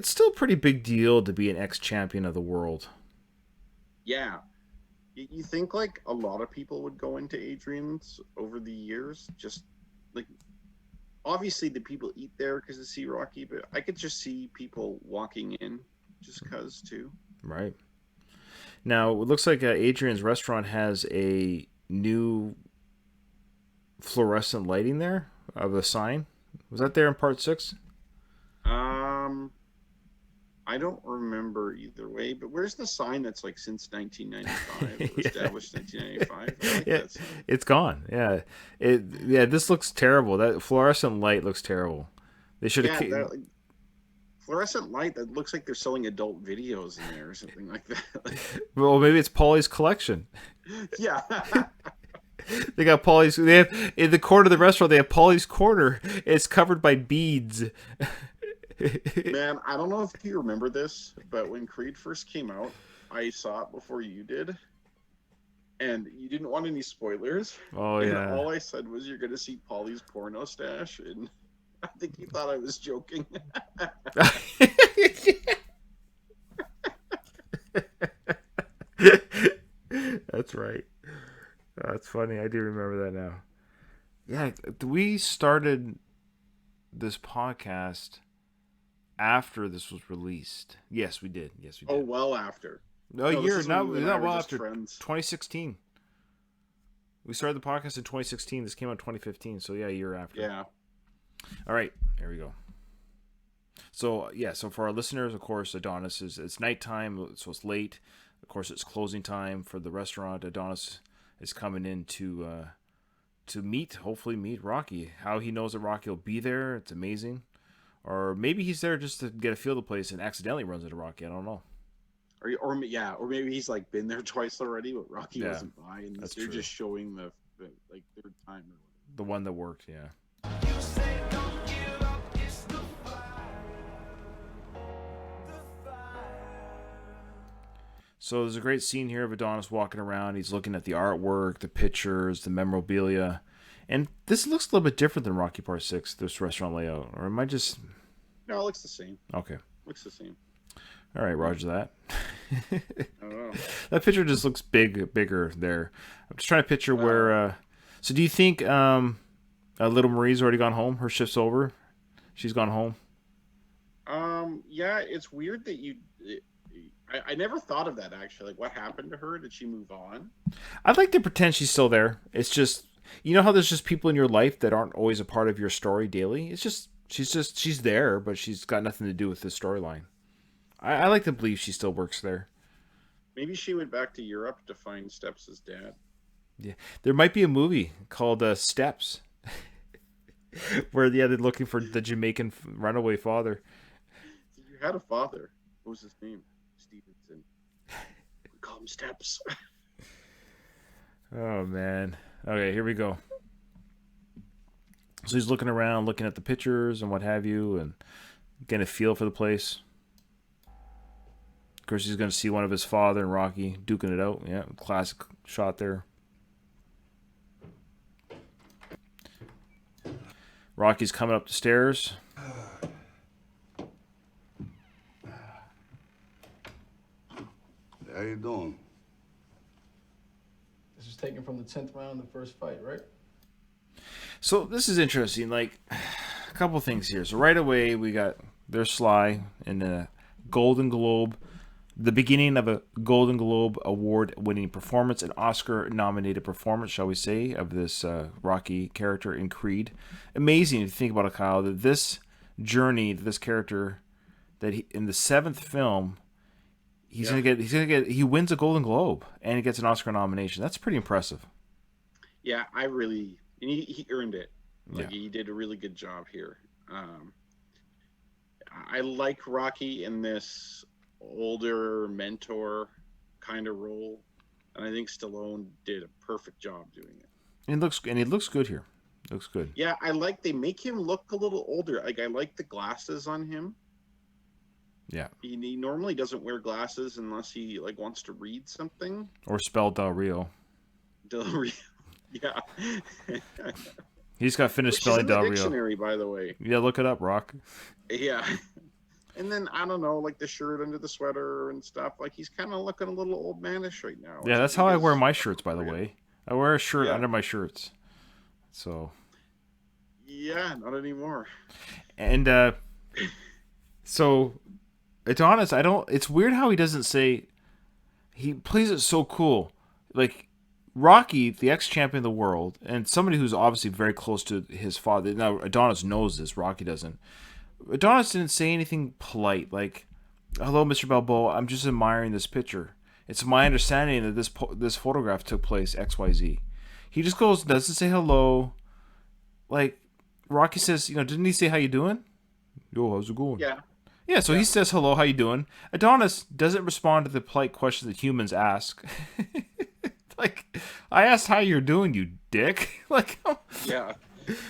still a pretty big deal to be an ex-champion of the world.
Yeah. You think, like, a lot of people would go into Adrian's over the years? Just, like, obviously the people eat there because they see Rocky, but I could just see people walking in just because, too.
Right. Now, it looks like Adrian's restaurant has a new fluorescent lighting there of a sign. Was that there in part 6?
I don't remember either way, but where's the sign that's, like, since 1995? It was
Yeah.
established 1995. I like
Yeah,
that sign.
it's gone. Yeah, this looks terrible. That fluorescent light looks terrible. They should
Yeah,
have.
that, like, fluorescent light that looks like they're selling adult videos in there or something like that.
Well, maybe it's Paulie's collection.
Yeah.
They got Paulie's. They have in the corner of the restaurant. They have Paulie's corner. It's covered by beads.
Man, I don't know if you remember this, but when Creed first came out, I saw it before you did, and you didn't want any spoilers.
Oh
and
yeah.
all I said was you're gonna see Paulie's porno stash, and I think you thought I was joking.
That's right. That's funny. I do remember that now. Yeah, we started this podcast after this was released. Yes, we did. Yes, we did.
Oh, well after.
No,
this
year
is when
not
you and I were
well
just
after
friends.
2016. We started the podcast in 2016. This came out in 2015. So yeah, a year after.
Yeah.
All right, here we go. So yeah, so for our listeners, of course, Adonis it's nighttime, so it's late. Of course, it's closing time for the restaurant. Adonis is coming in to hopefully meet Rocky. How he knows that Rocky will be there, it's amazing. Or maybe he's there just to get a feel of the place and accidentally runs into Rocky. I don't know.
Or maybe he's like been there twice already, but Rocky wasn't by, and
that's
they're
true.
just showing the like third time or whatever.
The one that worked, yeah. So there's a great scene here of Adonis walking around. He's looking at the artwork, the pictures, the memorabilia. And this looks a little bit different than Rocky Part 6, this restaurant layout. Or am I just...
No, it looks the same.
Okay.
Looks the same.
All right, roger that.
I don't know.
That picture just looks bigger there. I'm just trying to picture where... So do you think Little Marie's already gone home? Her shift's over? She's gone home?
Yeah, it's weird that I never thought of that, actually. Like, what happened to her? Did she move on?
I'd like to pretend she's still there. It's just... You know how there's just people in your life that aren't always a part of your story daily? It's just... She's there, but she's got nothing to do with this storyline. I like to believe she still works there.
Maybe she went back to Europe to find Steps' dad.
Yeah, there might be a movie called Steps, where they're looking for the Jamaican runaway father.
You had a father. What was his name? Stevenson. We call him Steps.
Oh man. Okay, here we go. So he's looking around, looking at the pictures and what have you, and getting a feel for the place. Of course, he's going to see one of his father and Rocky duking it out. Yeah, classic shot there. Rocky's coming up the stairs.
How you doing?
This is taken from the 10th round of the first fight, right?
So this is interesting. Like, a couple things here. So right away, we got there's Sly in a Golden Globe, the beginning of a Golden Globe award-winning performance, an Oscar-nominated performance, shall we say, of this Rocky character in Creed. Amazing if you think about it, Kyle, that this journey, this character, that in the 7th film, he wins a Golden Globe and he gets an Oscar nomination. That's pretty impressive.
Yeah, and he earned it. Like, he did a really good job here. I like Rocky in this older mentor kind of role, and I think Stallone did a perfect job doing it.
And he looks good here. Looks good.
Yeah, they make him look a little older. Like, I like the glasses on him.
Yeah.
He normally doesn't wear glasses unless he like wants to read something.
Or spell Del Rio.
Del Rio. Yeah.
He's got finished
Which
spelling
is in the
Del Rio.
dictionary, by the way.
Yeah, look it up, Rock.
Yeah. And then, I don't know, like the shirt under the sweater and stuff. Like, he's kind of looking a little old manish right now.
Yeah, that's how I wear my shirts, by the way. I wear a shirt under my shirts. So.
Yeah, not anymore.
And, so, Adonis, it's weird how he doesn't say, he plays it so cool. Like, Rocky, the ex-champion of the world, and somebody who's obviously very close to his father. Now, Adonis knows this, Rocky doesn't. Adonis didn't say anything polite, like, "Hello, Mr. Balboa, I'm just admiring this picture. It's my understanding that this photograph took place XYZ." He just doesn't say hello. Like, Rocky says, didn't he say, "How you doing?" "Yo, how's it going?"
Yeah.
Yeah, so he says, hello, how you doing? Adonis doesn't respond to the polite question that humans ask. Like, I asked how you're doing, you dick. Like,
Yeah.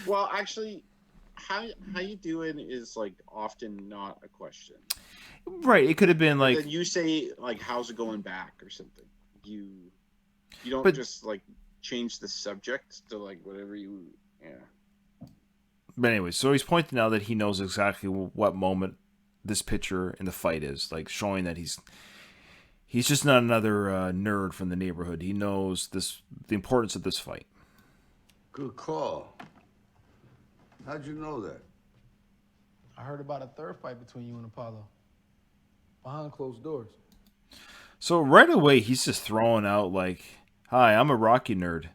Well, actually, how you doing is like often not a question.
right, it could have been
But
like,
then you say like, "How's it going back?" or something. You don't
but
just like change the subject to like whatever you. Yeah.
but anyway, so he's pointing out that he knows exactly what moment this picture in the fight is, like showing that he's just not another nerd from the neighborhood. He knows the importance of this fight.
Good call. How'd you know that?
I heard about a third fight between you and Apollo. Behind closed doors.
So right away, he's just throwing out like, "Hi, I'm a Rocky nerd."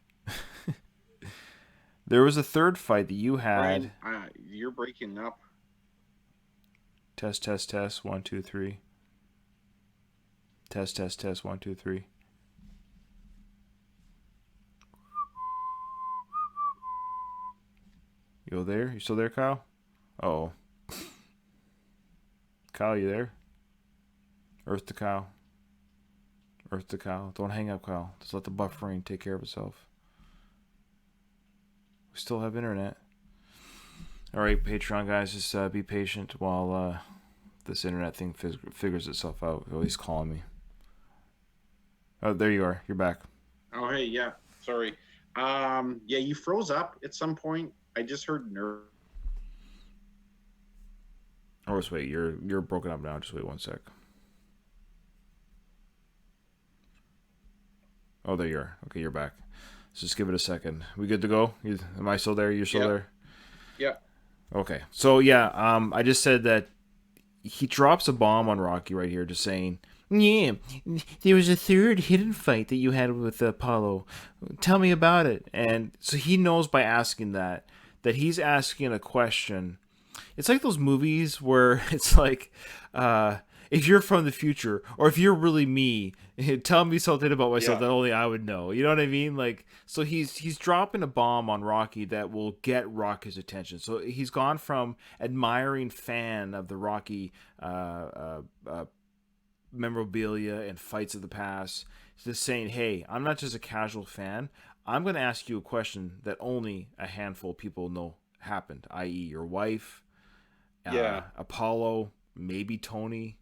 There was a third fight that you had.
Brian, you're breaking up.
Test, test, test. 1, 2, 3. Test, test, test. 1, 2, 3. You there? You still there, Kyle? Oh. Kyle, you there? Earth to Kyle. Earth to Kyle. Don't hang up, Kyle. Just let the buffering take care of itself. We still have internet. Alright, Patreon guys, just be patient while this internet thing figures itself out. Oh, he's calling me. Oh, there you are. You're back.
Oh, hey, yeah. Sorry. Yeah, you froze up at some point. I just heard nerd.
Oh, just wait. You're broken up now. Just wait 1 sec. Oh, there you are. Okay, you're back. Let's just give it a second. We good to go? Am I still there? You're still there?
Yeah.
Okay. So, yeah, I just said that he drops a bomb on Rocky right here, just saying, yeah, there was a third hidden fight that you had with Apollo. Tell me about it. And so he knows by asking that he's asking a question. It's like those movies where it's like, if you're from the future, or if you're really me, tell me something about myself that only I would know. You know what I mean? Like, so he's dropping a bomb on Rocky that will get Rocky's attention. So he's gone from admiring fan of the Rocky memorabilia and fights of the past to saying, hey, I'm not just a casual fan. I'm going to ask you a question that only a handful of people know happened, i.e. your wife, Apollo, maybe Tony.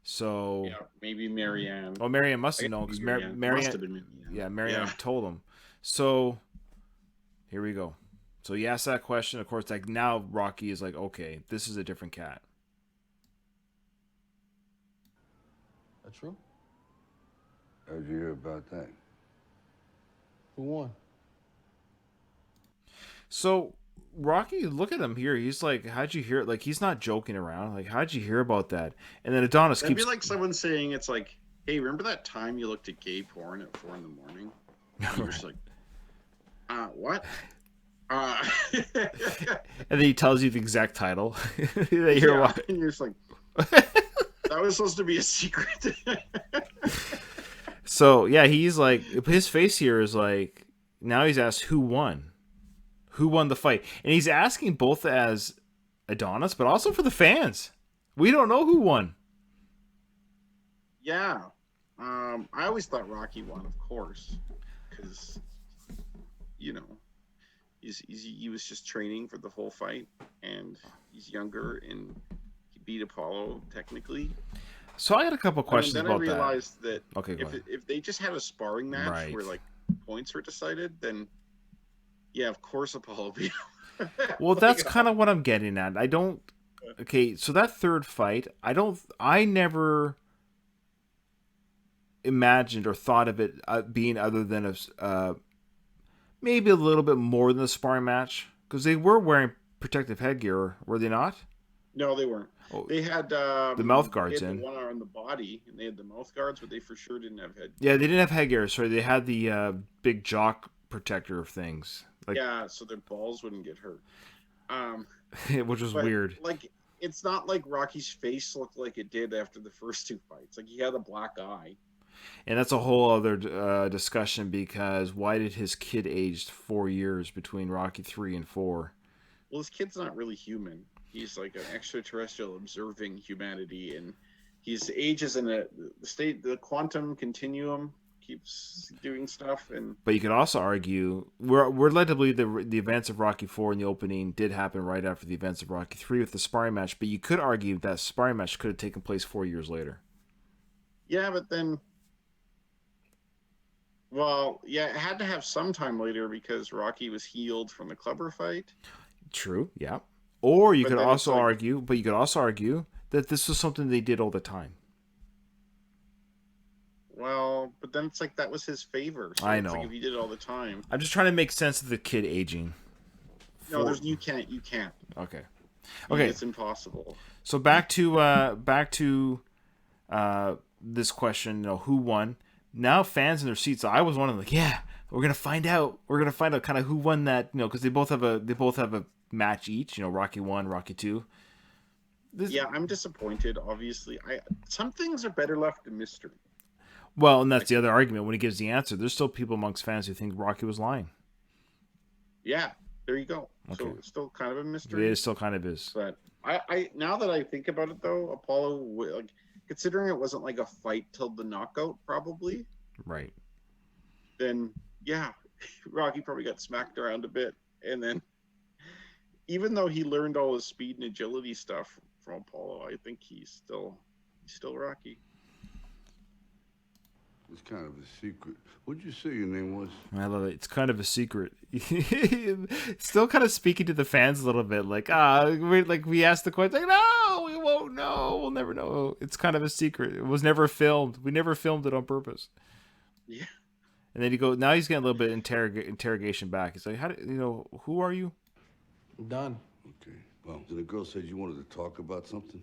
So
yeah, maybe Marianne.
Oh, Marianne must have known because Marianne
must have been Marianne.
Yeah, Marianne told him. So here we go. So he asked that question. Of course, like now Rocky is like, okay, this is a different cat.
That true?
How'd you hear about that?
Who won?
So Rocky, look at him here. He's like, how'd you hear it? Like, he's not joking around. Like, how'd you hear about that? And then Adonis
It'd
keeps...
be like someone saying, it's like, hey, remember that time you looked at gay porn at 4 a.m? And you're just like, what?
And then he tells you the exact title. that you're watching.
And you're just like, that was supposed to be a secret.
So, yeah, he's like, his face here is like, now he's asked who won. Who won the fight? And he's asking both as Adonis, but also for the fans. We don't know who won.
Yeah. I always thought Rocky won, of course. Because, you know, he was just training for the whole fight. And he's younger and he beat Apollo, technically.
So I got a couple questions
then
about that.
I realized that
Okay,
if they just had a sparring match where, like, points were decided, then... yeah, of course Apollo beat him.
Well, that's kind of what I'm getting at. I don't... Okay, so that third fight, I never imagined or thought of it being other than maybe a little bit more than a sparring match. Because they were wearing protective headgear, were they not?
No, they weren't.
Oh,
they had
the mouth guards
they had
in.
the one on the body, and they had the mouth guards, but they for sure didn't have head.
Yeah, they didn't have headgear. Sorry, they had the big jock protector of things. Like,
yeah, so their balls wouldn't get hurt.
Which was weird.
Like, it's not like Rocky's face looked like it did after the first 2 fights. Like, he had a black eye.
And that's a whole other discussion, because why did his kid aged 4 years between Rocky 3 and 4?
Well, his kid's not really human. He's like an extraterrestrial observing humanity, and his age is in the quantum continuum, keeps doing stuff, and
But you could also argue we're led to believe the events of Rocky 4 in the opening did happen right after the events of Rocky 3 with the sparring match. But you could argue that sparring match could have taken place 4 years later.
yeah, but then, well, yeah, it had to have some time later because Rocky was healed from the clubber fight.
True. Yeah. Or you
But
could
then it's
also
like-
argue, but you could also argue that this was something they did all the time.
Well, but then it's like that was his favor. So
I
it's
know.
like if he did it all the time.
I'm just trying to make sense of the kid aging.
No, you can't.
Okay. Okay.
It's impossible.
So back to this question, who won? Now fans in their seats. I was one of them, like, yeah, we're gonna find out. We're gonna find out kind of who won that, because they both have a match each. Rocky 1, Rocky 2.
Yeah, I'm disappointed. Obviously, some things are better left a mystery.
Well, and that's the other argument. When he gives the answer, there's still people amongst fans who think Rocky was lying.
Yeah, there you go.
Okay.
So it's still kind of a mystery.
It still kind of is.
But I now that I think about it, though, Apollo, like, considering it wasn't like a fight till the knockout, probably,
Right.
then yeah, Rocky probably got smacked around a bit, and then even though he learned all his speed and agility stuff from Apollo, I think he's still Rocky.
It's kind of a secret. What'd you say your name was?
I love it. It's kind of a secret. Still kind of speaking to the fans a little bit, like we asked the question, like, no, we won't know. We'll never know. It's kind of a secret. It was never filmed. We never filmed it on purpose.
Yeah.
And then now he's getting a little bit interrogation back. He's like, who are you?
I'm done.
Okay. Well, the girl said you wanted to talk about something.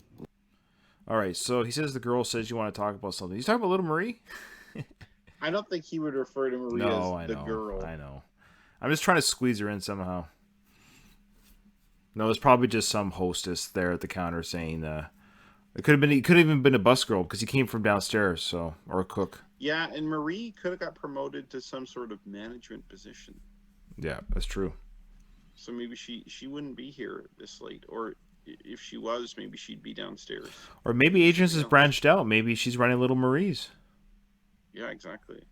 All right. So he says the girl says you want to talk about something. He's talking about Little Marie.
I don't think he would refer to Maria as the girl.
I know. I'm just trying to squeeze her in somehow. No, it's probably just some hostess there at the counter saying it could have even been a bus girl because he came from downstairs, or a cook.
Yeah, and Marie could have got promoted to some sort of management position.
Yeah, that's true.
So maybe she wouldn't be here this late, or if she was, maybe she'd be downstairs.
Or maybe Agents has branched out. Maybe she's running Little Marie's.
Yeah, exactly.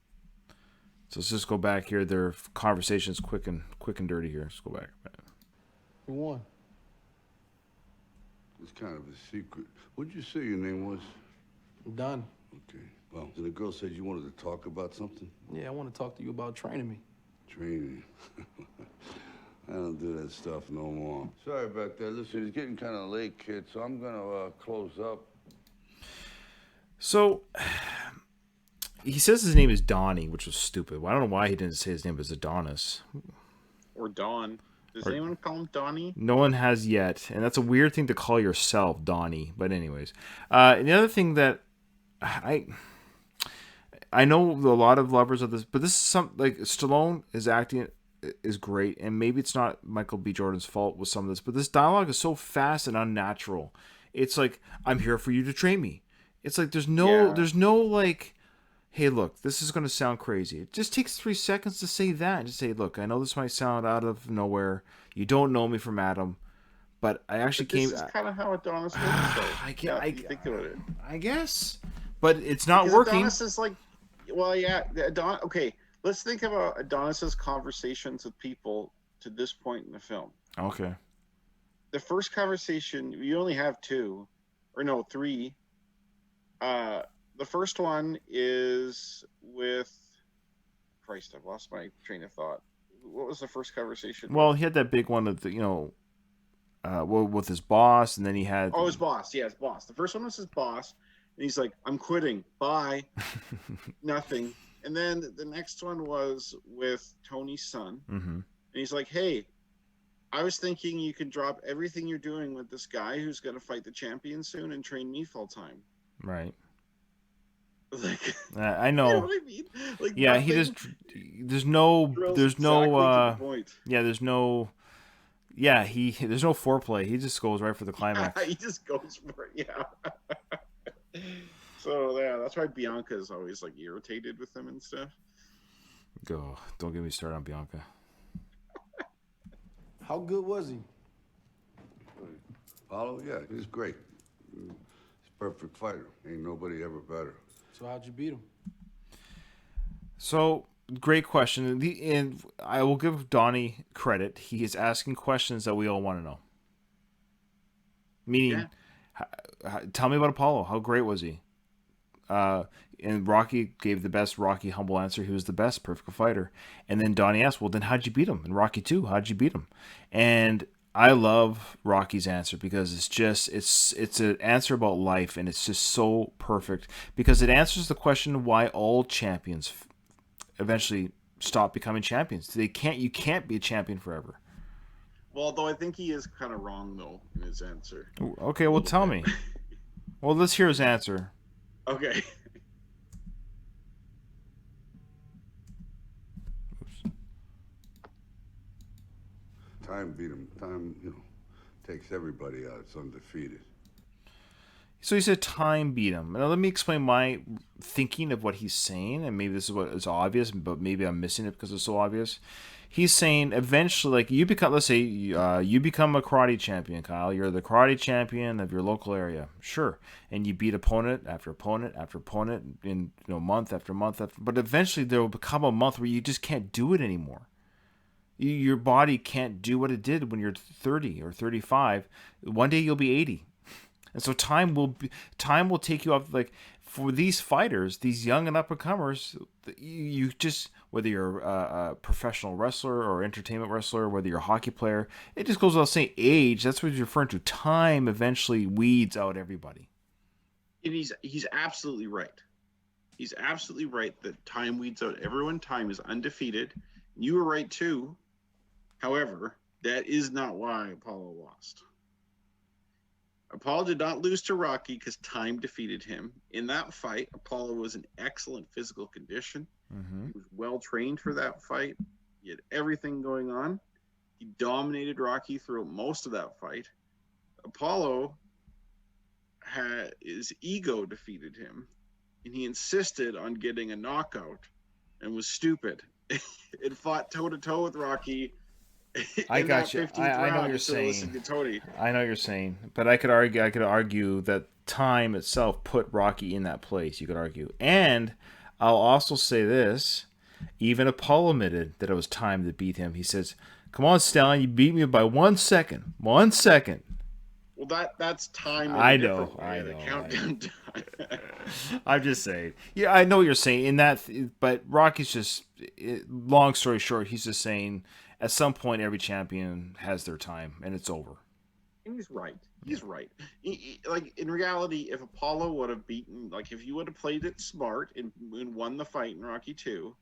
So let's just go back here. Their conversation's quick and dirty here. Let's go back.
Who won?
It's kind of a secret. What'd you say your name was?
I'm done.
Okay. Well, the girl said you wanted to talk about something.
Yeah, I want to talk to you about training me.
Training. I don't do that stuff no more. Sorry about that. Listen, it's getting kind of late, kid, so I'm gonna close up.
So he says his name is Donnie, which was stupid. Well, I don't know why he didn't say his name was Adonis.
Or Dawn. Does anyone call him Donnie?
No one has yet, and that's a weird thing to call yourself, Donnie. But anyways, and the other thing that I know a lot of lovers of this, but this is Stallone is acting is great, and maybe it's not Michael B. Jordan's fault with some of this, but this dialogue is so fast and unnatural. It's like, I'm here for you to train me. It's like there's no like, hey, look, this is going to sound crazy. It just takes 3 seconds to say that. And just say, look, I know this might sound out of nowhere. You don't know me from Adam, but I actually came.
This is kind of how Adonis works, though.
I can't.
If you think about it.
I guess, but it's not
Because
working.
Adonis is like, well, yeah, okay. Let's think about Adonis's conversations with people to this point in the film.
Okay.
The first conversation, you only have 2, or no, 3. The first one is with Christ. I've lost my train of thought. What was the first conversation?
Well, he had that big one with with his boss, and then he had
his boss. Yeah, his boss. The first one was his boss, and he's like, "I'm quitting. Bye." Nothing. And then the next one was with Tony's son, and he's like, "Hey, I was thinking you could drop everything you're doing with this guy who's going to fight the champion soon and train me full time."
Right.
Like,
I know.
You know what I mean? Like,
yeah, he just there's no
there's no
there's no foreplay. He just goes right for the climax.
He just goes for it. Yeah. So yeah, that's why Bianca is always like irritated with him and stuff.
Go, don't get me started on Bianca.
How good was he?
Apollo? Yeah, he's great. He's a perfect fighter. Ain't nobody ever better.
So how'd you beat him?
So great question. And I will give Donnie credit. He is asking questions that we all want to know. Meaning, tell me about Apollo. How great was he? And Rocky gave the best Rocky humble answer. He was the best, perfect fighter. And then Donnie asked, well, then how'd you beat him? In Rocky 2, how'd you beat him? And I love Rocky's answer because it's an answer about life, and it's just so perfect because it answers the question why all champions eventually stop becoming champions. You can't be a champion forever.
Well, though I think he is kind of wrong though in his answer.
Okay, well tell me. Well, let's hear his answer.
Okay.
Time beat him. Time, takes everybody out. It's undefeated.
So he said time beat him. Now let me explain my thinking of what he's saying, and maybe this is what is obvious, but maybe I'm missing it because it's so obvious. He's saying eventually, like you become, let's say you become a karate champion, Kyle. You're the karate champion of your local area, sure, and you beat opponent after opponent after opponent in month after month after. But eventually there will become a month where you just can't do it anymore. Your body can't do what it did when you're 30 or 35. One day you'll be 80. And so time will take you off. Like for these fighters, these young and up and comers, you just, whether you're a professional wrestler or entertainment wrestler, whether you're a hockey player, it just goes without saying age. That's what you're referring to. Time eventually weeds out everybody.
And he's absolutely right. He's absolutely right that time weeds out everyone. Time is undefeated. You were right too. However, that is not why Apollo lost. Apollo did not lose to Rocky because time defeated him. In that fight, Apollo was in excellent physical condition.
Mm-hmm.
He was well trained for that fight. He had everything going on. He dominated Rocky throughout most of that fight. Apollo his ego defeated him, and he insisted on getting a knockout and was stupid. It fought toe-to-toe with Rocky.
I got you. I know what you're saying. I know what you're saying, but I could argue that time itself put Rocky in that place. You could argue, and I'll also say this: even Apollo admitted that it was time to beat him. He says, "Come on, Stallion, you beat me by 1 second. 1 second."
Well, that's time.
I know.
Countdown time.
I'm just saying. Yeah, I know what you're saying in that, but Rocky's just. Long story short, he's just saying. At some point, every champion has their time, and it's over.
And he's right. He's right. Like, in reality, if Apollo would have beaten, like, if you would have played it smart and won the fight in Rocky 2,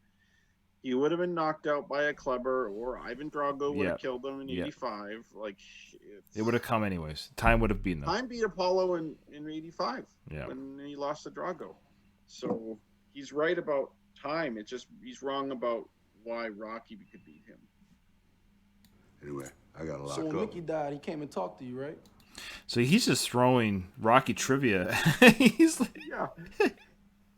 he would have been knocked out by a clubber, or Ivan Drago would have killed him in 85. Like,
it would have come anyways. Time would have beaten them.
Time beat Apollo in 85
yeah.
when he lost to Drago. So, he's right about time. It's just, he's wrong about why Rocky could beat him.
Anyway, I got to lock up.
So when Mickey died, he came and talked to you, right?
So he's just throwing Rocky trivia. He's like,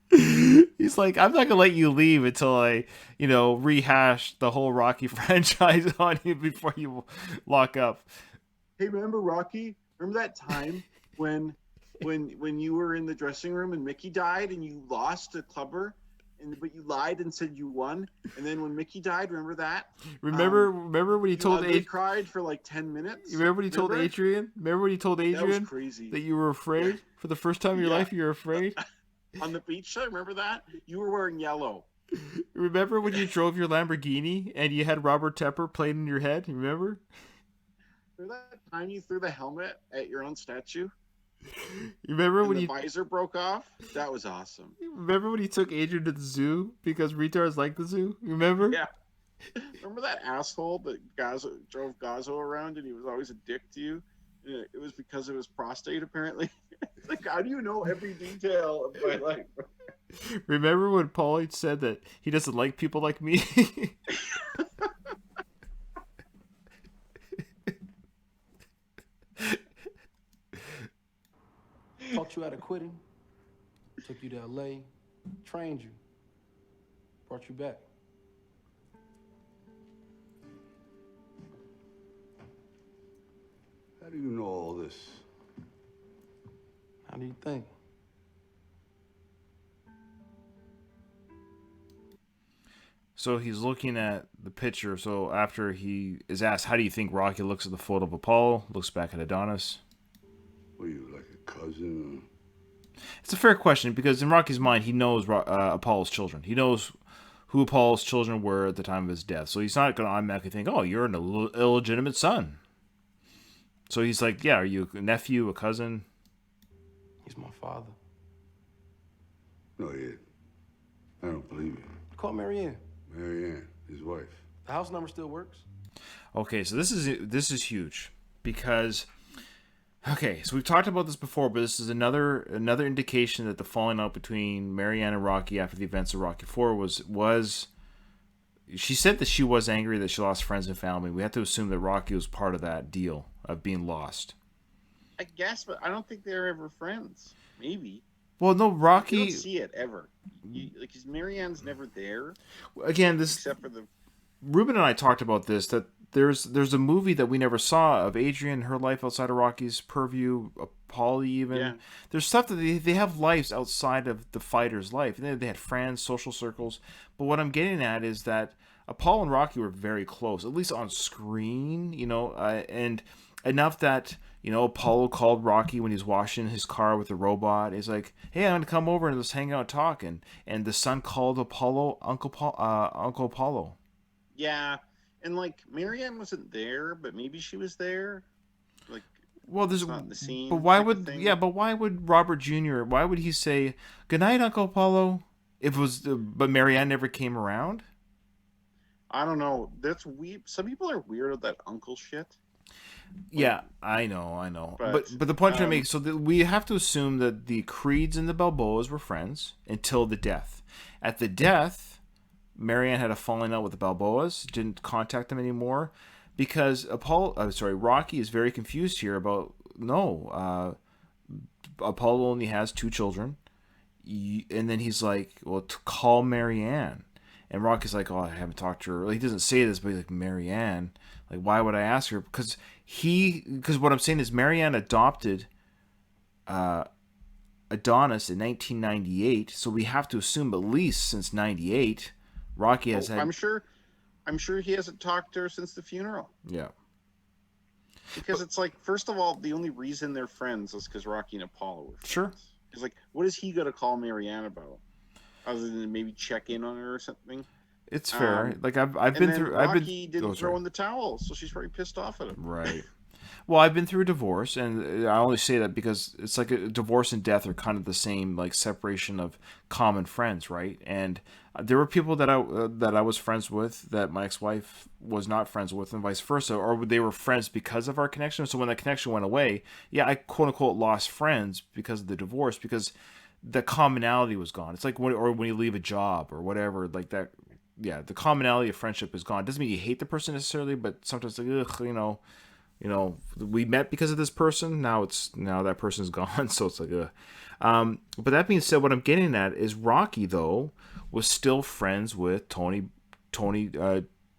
he's like, I'm not gonna let you leave until I, rehash the whole Rocky franchise on you before you lock up.
Hey, remember Rocky? Remember that time when you were in the dressing room and Mickey died and you lost to Clubber? But you lied and said you won, and then when Mickey died, remember that?
Remember when he told Adrian?
Cried for like 10 minutes.
You remember when he told Adrian? Remember when he told Adrian
that was crazy.
That you were afraid for the first time in your life? You were afraid
on the beach show. Remember that? You were wearing yellow.
Remember when you drove your Lamborghini and you had Robert Tepper playing in your head? You remember?
Remember that time you threw the helmet at your own statue?
You remember when
the visor broke off? That was awesome.
Remember when he took Adrian to the zoo because retards like the zoo? You remember?
Yeah. Remember that asshole that drove Gazzo around and he was always a dick to you? And it was because of his prostate, apparently. It's like, how do you know every detail of my life?
Remember when Paulie said that he doesn't like people like me?
Taught you how to quitting, took you to LA, trained you, brought you back.
How do you know all this?
How do you think?
So he's looking at the picture. So after he is asked, "How do you think Rocky looks?" at the photo of Apollo, looks back at Adonis.
What are you, like a cousin?
It's a fair question because in Rocky's mind, he knows Apollo's children. He knows who Apollo's children were at the time of his death. So he's not going to automatically think, "Oh, you're an illegitimate son." So he's like, "Yeah, are you a nephew, a cousin?"
He's my father.
No, Ed. I don't believe you.
Call Marianne.
Marianne, his wife.
The house number still works.
Okay, so this is huge because okay, so we've talked about this before, but this is another indication that the falling out between Marianne and Rocky after the events of Rocky 4 was she said that she was angry that she lost friends and family. We have to assume that Rocky was part of that deal of being lost.
I guess, but I don't think they're ever friends. Maybe.
Well, no,
You
Rocky
don't see it ever. Like, his Marianne's never there,
again. This
except for the.
Ruben and I talked about this, that there's a movie that we never saw of Adrian, her life outside of Rocky's purview, Paulie even.
Yeah.
There's stuff that they have lives outside of the fighter's life. And they had friends, social circles. But what I'm getting at is that Apollo and Rocky were very close, at least on screen, and enough that, Apollo called Rocky when he's washing his car with the robot. He's like, "Hey, I'm going to come over and let's hang out and talk." And the son called Apollo Uncle Apollo.
Yeah, and like Marianne wasn't there, but maybe she was there. Like,
Well, there's
it's not in the scene.
but why
type of
would
thing.
but why would Robert Jr. Why would he say "Good night, Uncle Apollo"? If it was, but Marianne never came around.
I don't know. That's weird. Some people are weird with that uncle shit.
Yeah, I know. But
But,
the point I'm making, so we have to assume that the Creeds and the Balboas were friends until the death. At the death, Marianne had a falling out with the Balboas, didn't contact them anymore, because Rocky is very confused here about Apollo only has 2 children, and then he's like, "Well, call Marianne," and Rocky's like, "Oh, I haven't talked to her." Like, he doesn't say this, but he's like, "Marianne, like, why would I ask her?" Because what I'm saying is Marianne adopted Adonis in 1998, so we have to assume at least since 98, Rocky has had.
I'm sure he hasn't talked to her since the funeral.
Yeah.
Because it's like, first of all, the only reason they're friends is because Rocky and Apollo were friends.
Sure.
It's like, what is he gonna call Marianne about, other than maybe check in on her or something?
It's fair. Like I've
And
been
then
through.
Rocky didn't
sorry.
throw in the towel, so she's probably pissed off at him.
Right. Well, I've been through a divorce, and I only say that because it's like a divorce and death are kind of the same, like separation of common friends, right? And there were people that I was friends with that my ex-wife was not friends with, and vice versa, or they were friends because of our connection. So when that connection went away, yeah, I quote unquote lost friends because of the divorce, because the commonality was gone. It's like when you leave a job or whatever, like that. Yeah, the commonality of friendship is gone. Doesn't mean you hate the person necessarily, but sometimes like, ugh, we met because of this person. Now that person's gone, so it's like, but that being said, what I'm getting at is Rocky though was still friends with Tony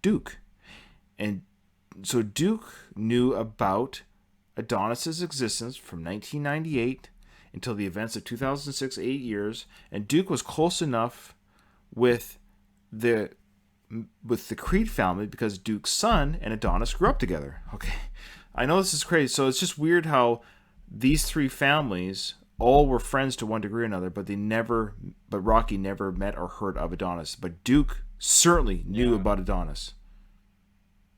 Duke, and so Duke knew about Adonis's existence from 1998 until the events of 2006, 8 years, and Duke was close enough with the Creed family because Duke's son and Adonis grew up together. Okay, I know this is crazy. So it's just weird how these 3 families all were friends to one degree or another, but Rocky never met or heard of Adonis. But Duke certainly knew about Adonis.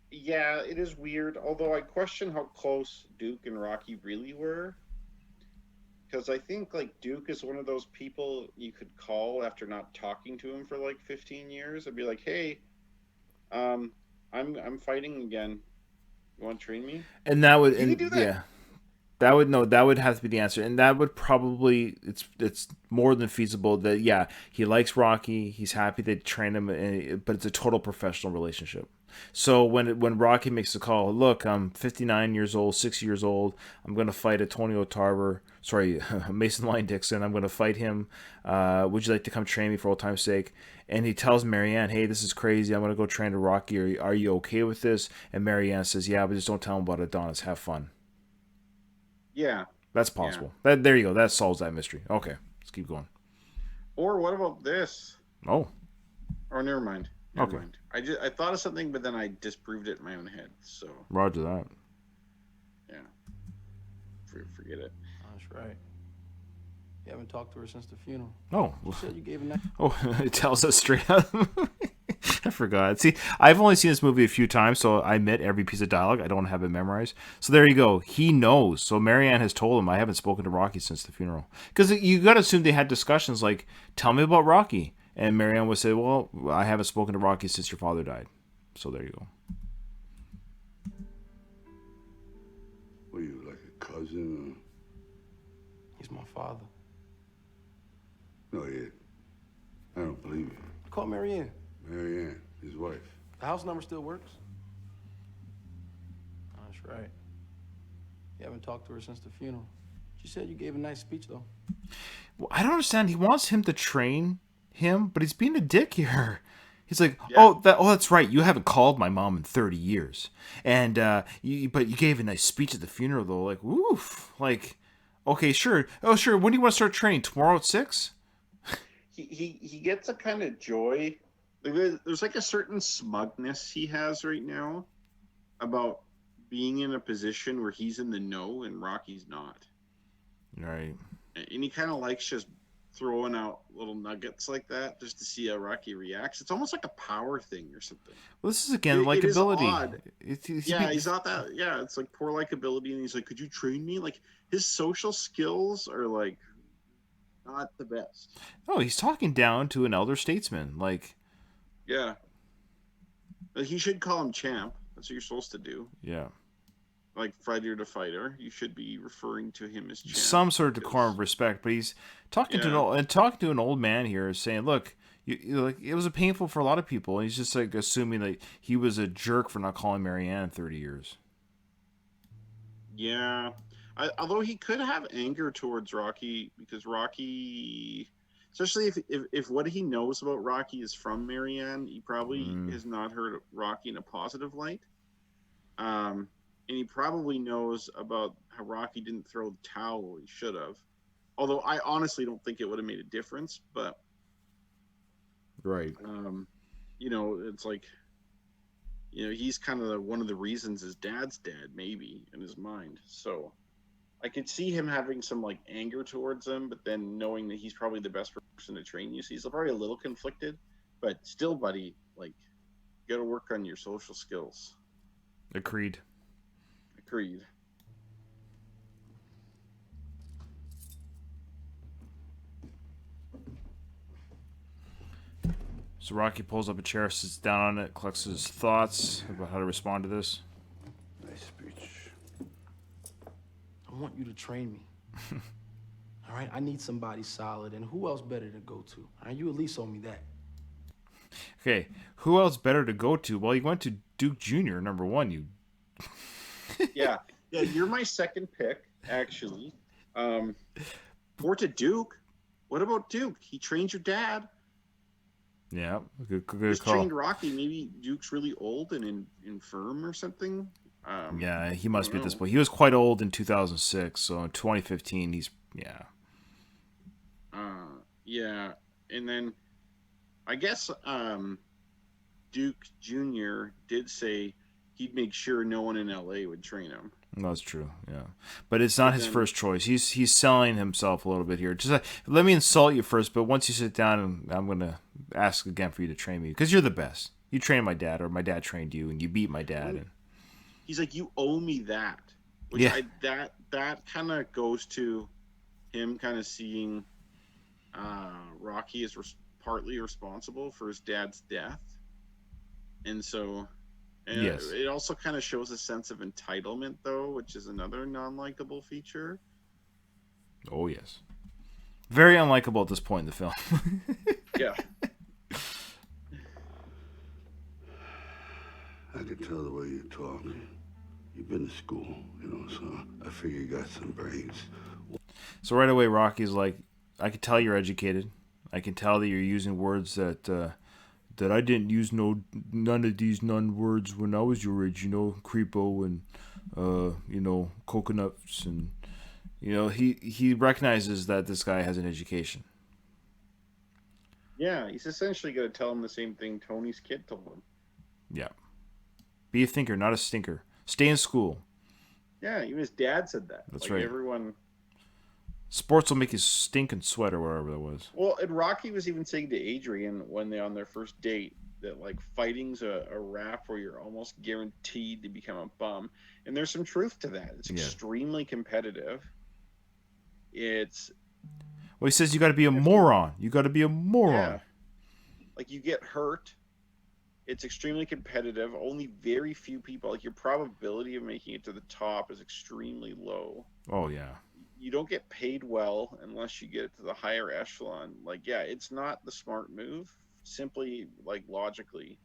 Yeah, it is weird. Although I question how close Duke and Rocky really were. Because I think like Duke is one of those people you could call after not talking to him for like 15 years and be like, "Hey, I'm fighting again. You want to train me?"
And that would,
You could do that.
yeah, that would have to be the answer, and that would probably it's more than feasible that yeah, he likes Rocky, he's happy they train him, but it's a total professional relationship. So when Rocky makes the call, look, I'm 59 years old, 60 years old. I'm going to fight Mason Lyon Dixon. I'm going to fight him. Would you like to come train me for old time's sake? And he tells Marianne, hey, this is crazy. I'm going to go train to Rocky. Are you okay with this? And Marianne says, yeah, but just don't tell him about Adonis. Have fun.
Yeah,
That's possible. That there you go. That solves that mystery. Okay, let's keep going.
Or what about this?
Oh,
Or never mind.
Okay.
Never mind. I thought of something, but then I disproved it in my own head. So
Roger that.
yeah, forget it.
That's right. You haven't talked to her since the funeral.
Oh,
You said you gave a nice.
it tells us straight up. I forgot. See, I've only seen this movie a few times, so I admit every piece of dialogue. I don't have it memorized. So there you go. He knows. So Marianne has told him, I haven't spoken to Rocky since the funeral. Because you got to assume they had discussions like, tell me about Rocky. And Marianne would say, well, I haven't spoken to Rocky since your father died. So there you go.
What are you, like a cousin?
He's my father.
No, Ed. I don't believe you.
Call Marianne.
Marianne, his wife.
The house number still works? That's right. You haven't talked to her since the funeral. She said you gave a nice speech, though.
Well, I don't understand. He wants him to train him, but he's being a dick here. He's like,
Yeah.
that's right. You haven't called my mom in 30 years. And, but you gave a nice speech at the funeral, though. Like, woof. Like, okay, sure. Oh, sure. When do you want to start training? Tomorrow at 6?
He gets a kind of joy. Like, there's like a certain smugness he has right now about being in a position where he's in the know and Rocky's not.
Right.
And he kind of likes just throwing out little nuggets like that just to see how Rocky reacts. It's almost like a power thing or something.
Well, this is, again,
It is
likability.
odd. He's not that. Yeah, it's like poor likability, and he's like, "Could you train me?" Like his social skills are like not the best.
No, he's talking down to an elder statesman. Like,
Yeah, but he should call him champ. That's what you're supposed to do.
yeah.
Like fighter to fighter, you should be referring to him as champ.
Some sort of decorum of respect, but he's talking to an old man here, saying, "Look, like it was painful for a lot of people." And he's just like assuming that he was a jerk for not calling Marianne in 30 years.
Yeah, although he could have anger towards Rocky because Rocky, especially if what he knows about Rocky is from Marianne, he probably has not heard Rocky in a positive light. And he probably knows about how Rocky didn't throw the towel he should have. Although I honestly don't think it would have made a difference, but
Right.
it's like, he's kind of one of the reasons his dad's dead, maybe in his mind. So I could see him having some like anger towards him, but then knowing that he's probably the best person to train you. So he's probably a little conflicted, but still, buddy, like, you got to work on your social skills.
Agreed.
Agreed.
So Rocky pulls up a chair, sits down on it, collects his thoughts about how to respond to this.
Nice speech.
I want you to train me. All right? I need somebody solid, and who else better to go to? All right? You at least owe me that.
Okay, who else better to go to? Well, you went to Duke Jr., number one. You.
Yeah, you're my second pick, actually. Or to Duke. What about Duke? He trained your dad.
Yeah, good
Just
call.
trained Rocky. Maybe Duke's really old and infirm or something.
Yeah, he must be at this
know.
point. He was quite old in 2006, so in 2015, he's yeah.
Yeah, and then I guess Duke Jr. did say he'd make sure no one in LA would train him.
That's true, yeah. But it's not his first choice. He's selling himself a little bit here. Just let me insult you first, but once you sit down, and I'm gonna ask again for you to train me because you're the best. You trained my dad, or my dad trained you, and you beat my dad. And
He's like, you owe me that. Which
Yeah.
that kind of goes to him kind of seeing Rocky is partly responsible for his dad's death, and so. And
Yes.
It also kind of shows a sense of entitlement, though, which is another non-likable feature.
oh yes, very unlikable at this point in the film.
Yeah.
I can tell the way you talk. You've been to school, so I figure you got some brains.
So right away, Rocky's like, I can tell you're educated. I can tell that you're using words that I didn't use none of these words when I was your age, creepo and coconuts and You know, he recognizes that this guy has an education.
Yeah, he's essentially going to tell him the same thing Tony's kid told him.
Yeah. Be a thinker, not a stinker. Stay in school.
Yeah, even his dad said that.
That's
like,
right.
Everyone.
Sports will make you stink and sweat or whatever that was.
Well, and Rocky was even saying to Adrian when they're on their first date that like fighting's a rap where you're almost guaranteed to become a bum, and there's some truth to that. It's extremely competitive. It's
Well, he says you got to be a moron. You got to be a moron.
Yeah. Like you get hurt. It's extremely competitive. Only very few people, like your probability of making it to the top is extremely low.
Oh yeah.
You don't get paid well unless you get to the higher echelon. Like, yeah, it's not the smart move. Simply, like, logically.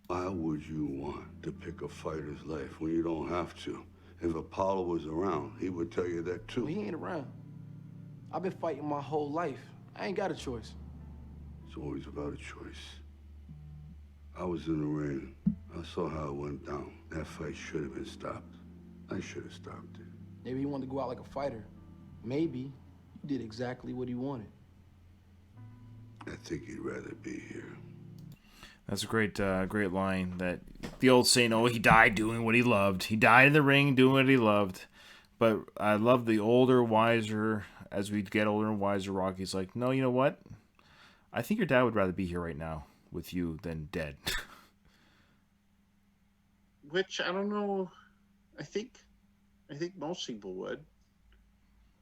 Why would you want to pick a fighter's life when you don't have to? If Apollo was around, he would tell you that too.
Well, he ain't around. I've been fighting my whole life. I ain't got a choice.
It's always about a choice. I was in the ring. I saw how it went down. That fight should have been stopped. I should have stopped it.
Maybe he wanted to go out like a fighter. Maybe you did exactly what he wanted.
I think he'd rather be here.
That's a great line. That the old saying, "Oh, he died doing what he loved. He died in the ring doing what he loved." But I love the older, wiser. As we get older and wiser, Rocky's like, "No, you know what? I think your dad would rather be here right now with you than dead."
Which, I don't know. I think most people would.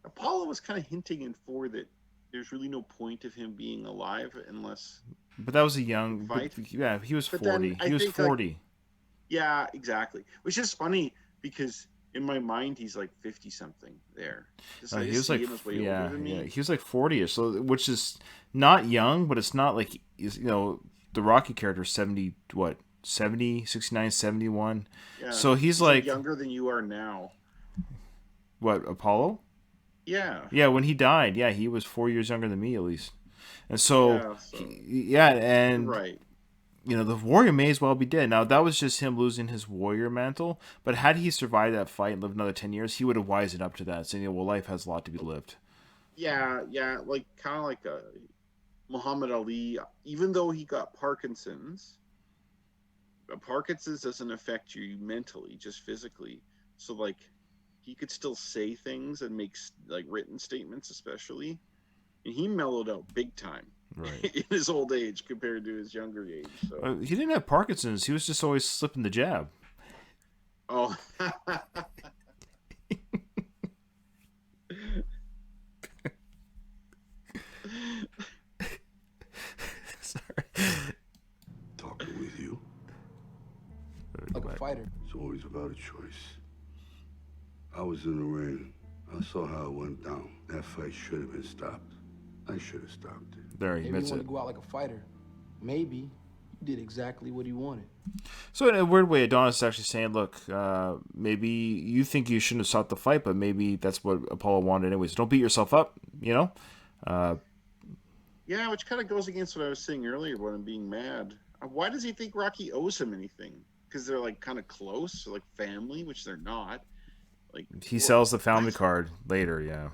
Apollo was kind of hinting in 4 that there's really no point of him being alive unless.
But that was a young
fight.
Yeah, he was
But
40.
then I
He was
think,
40.
Like, yeah, exactly. Which is funny because in my mind he's like 50 something there.
He was like,
yeah,
he was like 40ish. So, which is not young, but it's not like, you know, the Rocky character is 70, what, 70, 69, 71.
Yeah.
So he's like
younger than you are now.
What, Apollo?
Yeah.
Yeah, when he died, yeah, he was 4 years younger than me at least. And so, and
right.
You know, the warrior may as well be dead. Now, that was just him losing his warrior mantle, but had he survived that fight and lived another 10 years, he would have wisened up to that, saying, well, life has a lot to be lived.
Yeah, like kind of like Muhammad Ali, even though he got Parkinson's doesn't affect you mentally, just physically. So, like, he could still say things and make, like, written statements, especially. And he mellowed out big time.
Right.
In his old age compared to his younger age. So.
He didn't have Parkinson's. He was just always slipping the jab.
Oh.
Sorry.
Talking with you.
Like a fighter.
It's always about a choice. I was in the ring. I saw how it went down. That fight should have been stopped. I should have stopped it.
There, he
Maybe he wanted to go out like a fighter. Maybe you did exactly what he wanted.
So in a weird way, Adonis is actually saying, look, maybe you think you shouldn't have stopped the fight, but maybe that's what Apollo wanted anyways. Don't beat yourself up, you know?
Yeah, which kind of goes against what I was saying earlier about him being mad. Why does he think Rocky owes him anything? Because they're, like, kind of close, or, like, family, which they're not. Like,
he sells the family card later, yeah.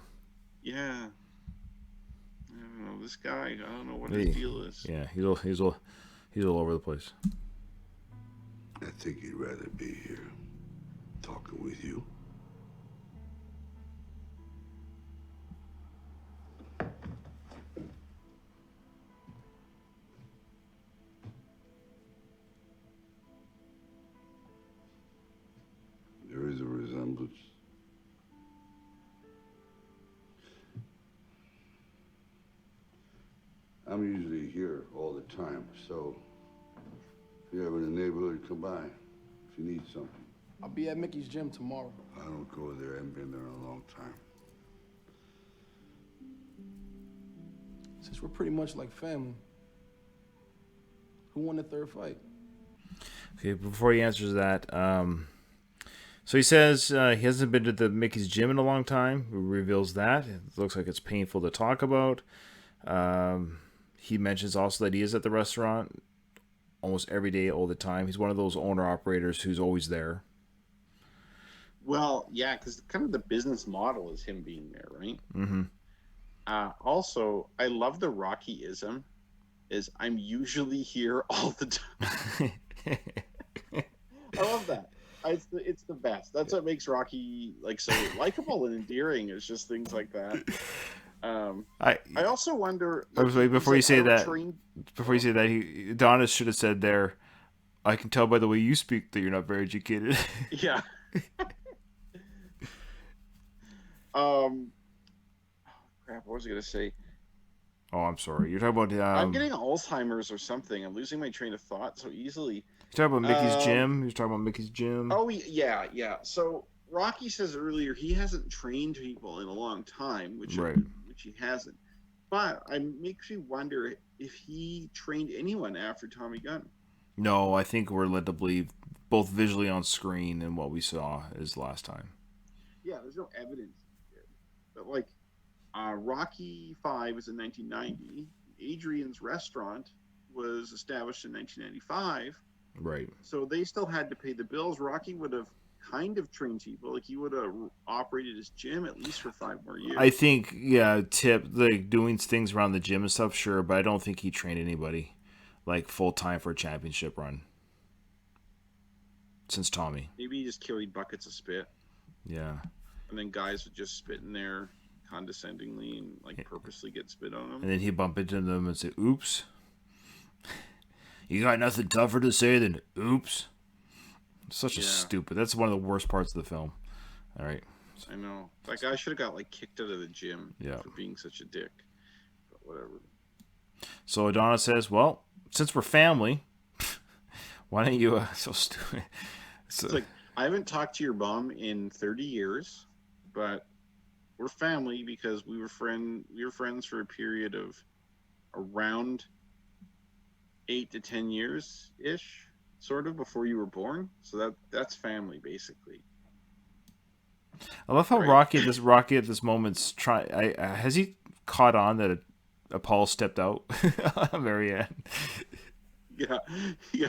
Yeah. I don't know, this guy, I don't know what his deal is.
Yeah, he's all over the place.
I think he'd rather be here, talking with you. There is a resemblance. I'm usually here all the time, so if you're ever in the neighborhood, come by if you need something.
I'll be at Mickey's gym tomorrow.
I don't go there. I haven't been there in a long time.
Since we're pretty much like family, who won the third fight?
Okay, before he answers that, so he says he hasn't been to the Mickey's gym in a long time. He reveals that. It looks like it's painful to talk about. He mentions also that he is at the restaurant almost every day, all the time. He's one of those owner-operators who's always there.
Well, yeah, because kind of the business model is him being there, right?
Mm-hmm.
Also, I love the Rocky-ism. Is I'm usually here all the time. I love that. It's the best. That's what makes Rocky like so likable and endearing. Is just things like that. I also wonder.
I
Like,
was wait
he's
before you
like, I
say
don't
that.
train.
Before you say that, Adonis should have said there. I can tell by the way you speak that you're not very educated.
Yeah. Um. Crap. What was I gonna say?
Oh, I'm sorry. You're talking about
I'm getting Alzheimer's or something. I'm losing my train of thought so easily.
you're talking about Mickey's
Um.
gym. You're talking about Mickey's gym.
Oh, yeah, yeah. So Rocky says earlier he hasn't trained people in a long time,
Right.
which he hasn't. But it makes me wonder if he trained anyone after Tommy Gunn.
No, I think we're led to believe both visually on screen and what we saw is last time.
Yeah, there's no evidence he did. But like, Rocky Five was in 1990. Adrian's Restaurant was established in 1995.
Right.
So they still had to pay the bills. Rocky would have kind of trained people. Like he would have operated his gym at least for 5 more years.
I think, yeah, Tip, like doing things around the gym and stuff, sure, but I don't think he trained anybody like full time for a championship run since Tommy.
Maybe he just carried buckets of spit,
Yeah.
and then guys would just spit in there condescendingly and like purposely get spit on them.
And then he'd bump into them and say, oops. You got nothing tougher to say than oops. Such a stupid. That's one of the worst parts of the film. All right.
I know. That guy should have got like kicked out of the gym for being such a dick. But whatever.
So Adonis says, well, since we're family, why don't you, so stupid. So,
it's like, I haven't talked to your mom in 30 years, but we're family because we were friends for a period of around 8 to 10 years ish, sort of, before you were born. So that's family basically.
I love how
Right.
Rocky at this moment's has he caught on that Apollo stepped out on Marianne?
Yeah,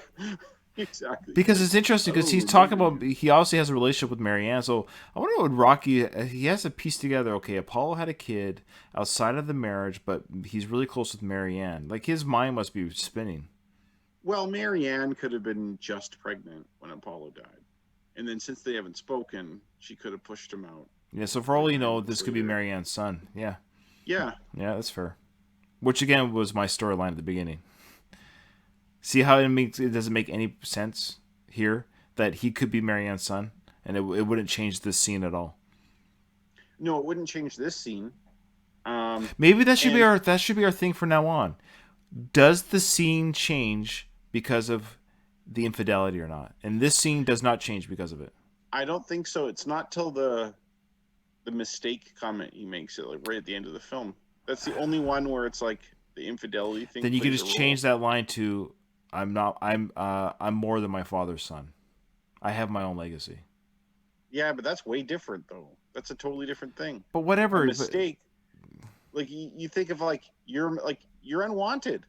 exactly.
Because it's interesting because he's talking about he obviously has a relationship with Marianne. So I wonder what Rocky he has to piece together. Okay, Apollo had a kid outside of the marriage, but he's really close with Marianne. Like his mind must be spinning.
Well, Marianne could have been just pregnant when Apollo died, and then since they haven't spoken, she could have pushed him out.
Yeah. So for all you know, this could be Marianne's son. Yeah.
Yeah.
Yeah, that's fair. Which again was my storyline at the beginning. See how it doesn't make any sense here that he could be Marianne's son, and it wouldn't change this scene at all.
No, it wouldn't change this scene.
Maybe that should be our thing from now on. Does the scene change because of the infidelity or not? And this scene does not change because of it.
I don't think so. It's not till the mistake comment he makes it like right at the end of the film. That's the only one where it's like the infidelity thing.
Then you can
plays
just
a
change
role.
that line to I'm more than my father's son. I have my own legacy.
Yeah, but that's way different though. That's a totally different thing.
But whatever.
A mistake. Like you think of like you're unwanted.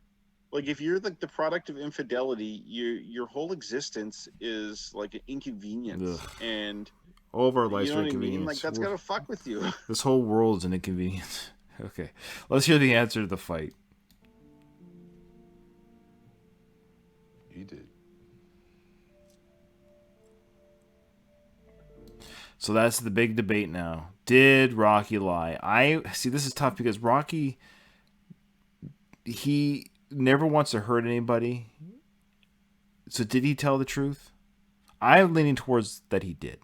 Like if you're like the product of infidelity, your whole existence is like an inconvenience.
Ugh.
And
All of our lives
you know
are
what I
inconvenience.
mean? Like that's gotta fuck with you.
This whole world is an inconvenience. Okay, let's hear the answer to the fight.
You did.
So that's the big debate now. Did Rocky lie? I see this is tough because Rocky, he never wants to hurt anybody. So did he tell the truth? I'm leaning towards that he did.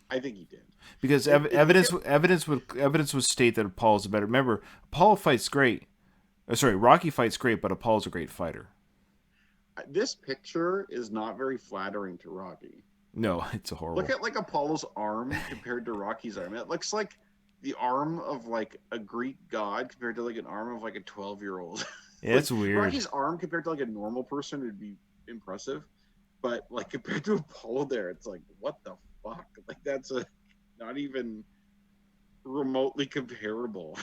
I think he did.
Because evidence would state that Apollo's a better. Remember, Apollo fights great. Sorry, Rocky fights great, but Apollo's a great fighter.
This picture is not very flattering to Rocky.
No, it's a horrible.
Look at like Apollo's arm compared to Rocky's arm. It looks like the arm of like a Greek god compared to like an arm of like a 12-year-old.
Yeah, it's
like,
weird.
Rocky's arm compared to like a normal person would be impressive, but like compared to Apollo, there, it's like what the fuck? Like that's not even remotely comparable.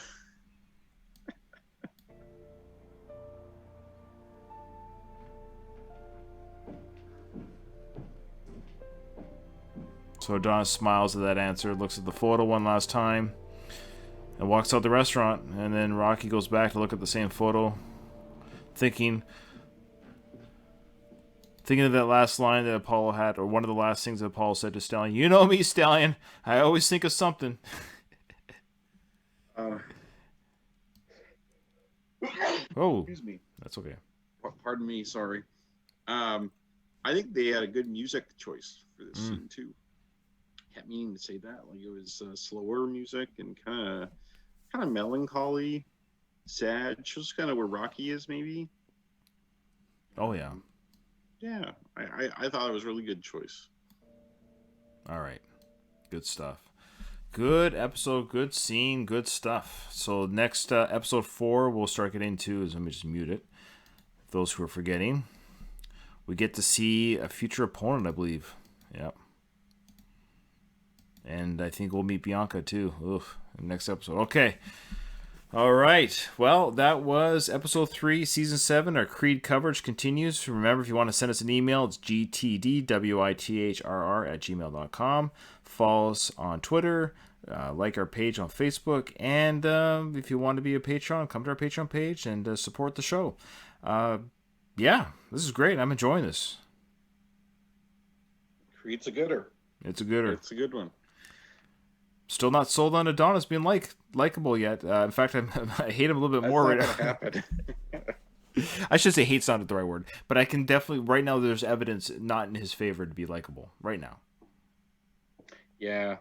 So Adonis smiles at that answer, looks at the photo one last time, and walks out the restaurant. And then Rocky goes back to look at the same photo, thinking of that last line that Apollo had, or one of the last things that Apollo said to Stallion. You know me, Stallion. I always think of something. Oh,
Excuse me.
that's okay.
Pardon me. Sorry. I think they had a good music choice for this scene too. Kept meaning to say that. Like, it was slower music and kind of melancholy, sad. Shows kind of where Rocky is, maybe.
Oh yeah.
Yeah, I thought it was a really good choice.
All right. Good stuff. Good episode, good scene, good stuff. So next episode 4 we'll start getting into is, let me just mute it. Those who are forgetting, we get to see a future opponent, I believe. Yep. And I think we'll meet Bianca too. Oof. In the next episode. Okay. All right. Well, that was episode 3, season 7. Our Creed coverage continues. Remember, if you want to send us an email, it's gtdwithrr@gmail.com. Follow us on Twitter. Like our page on Facebook. And if you want to be a Patreon, come to our Patreon page and support the show. Yeah, this is great. I'm enjoying this.
Creed's a gooder.
It's a gooder.
It's a good one.
Still not sold on Adonis being likable yet. In fact, I hate him a little bit more right
That's
now.
not gonna happen.
I should say hate's not the right word, but I can definitely right now. There's evidence not in his favor to be likable right now.
Yeah.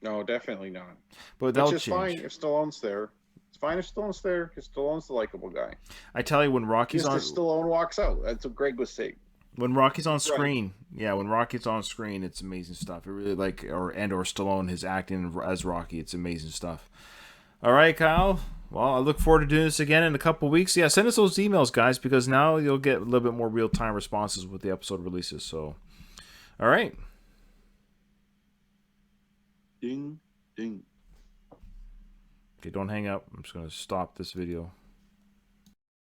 No, definitely not.
But that'll
Which is
change.
fine if Stallone's there. It's fine if Stallone's there because Stallone's the likable guy.
I tell you, when Rocky's
Just
on,
if Stallone walks out, that's what Greg was saying.
when Rocky's on screen, when Rocky's on screen, it's amazing stuff. It really or Stallone, his acting as Rocky, it's amazing stuff. All right, Kyle. Well, I look forward to doing this again in a couple of weeks. Yeah, send us those emails, guys, because now you'll get a little bit more real-time responses with the episode releases. So, all right.
Ding, ding.
Okay, don't hang up. I'm just going to stop this video.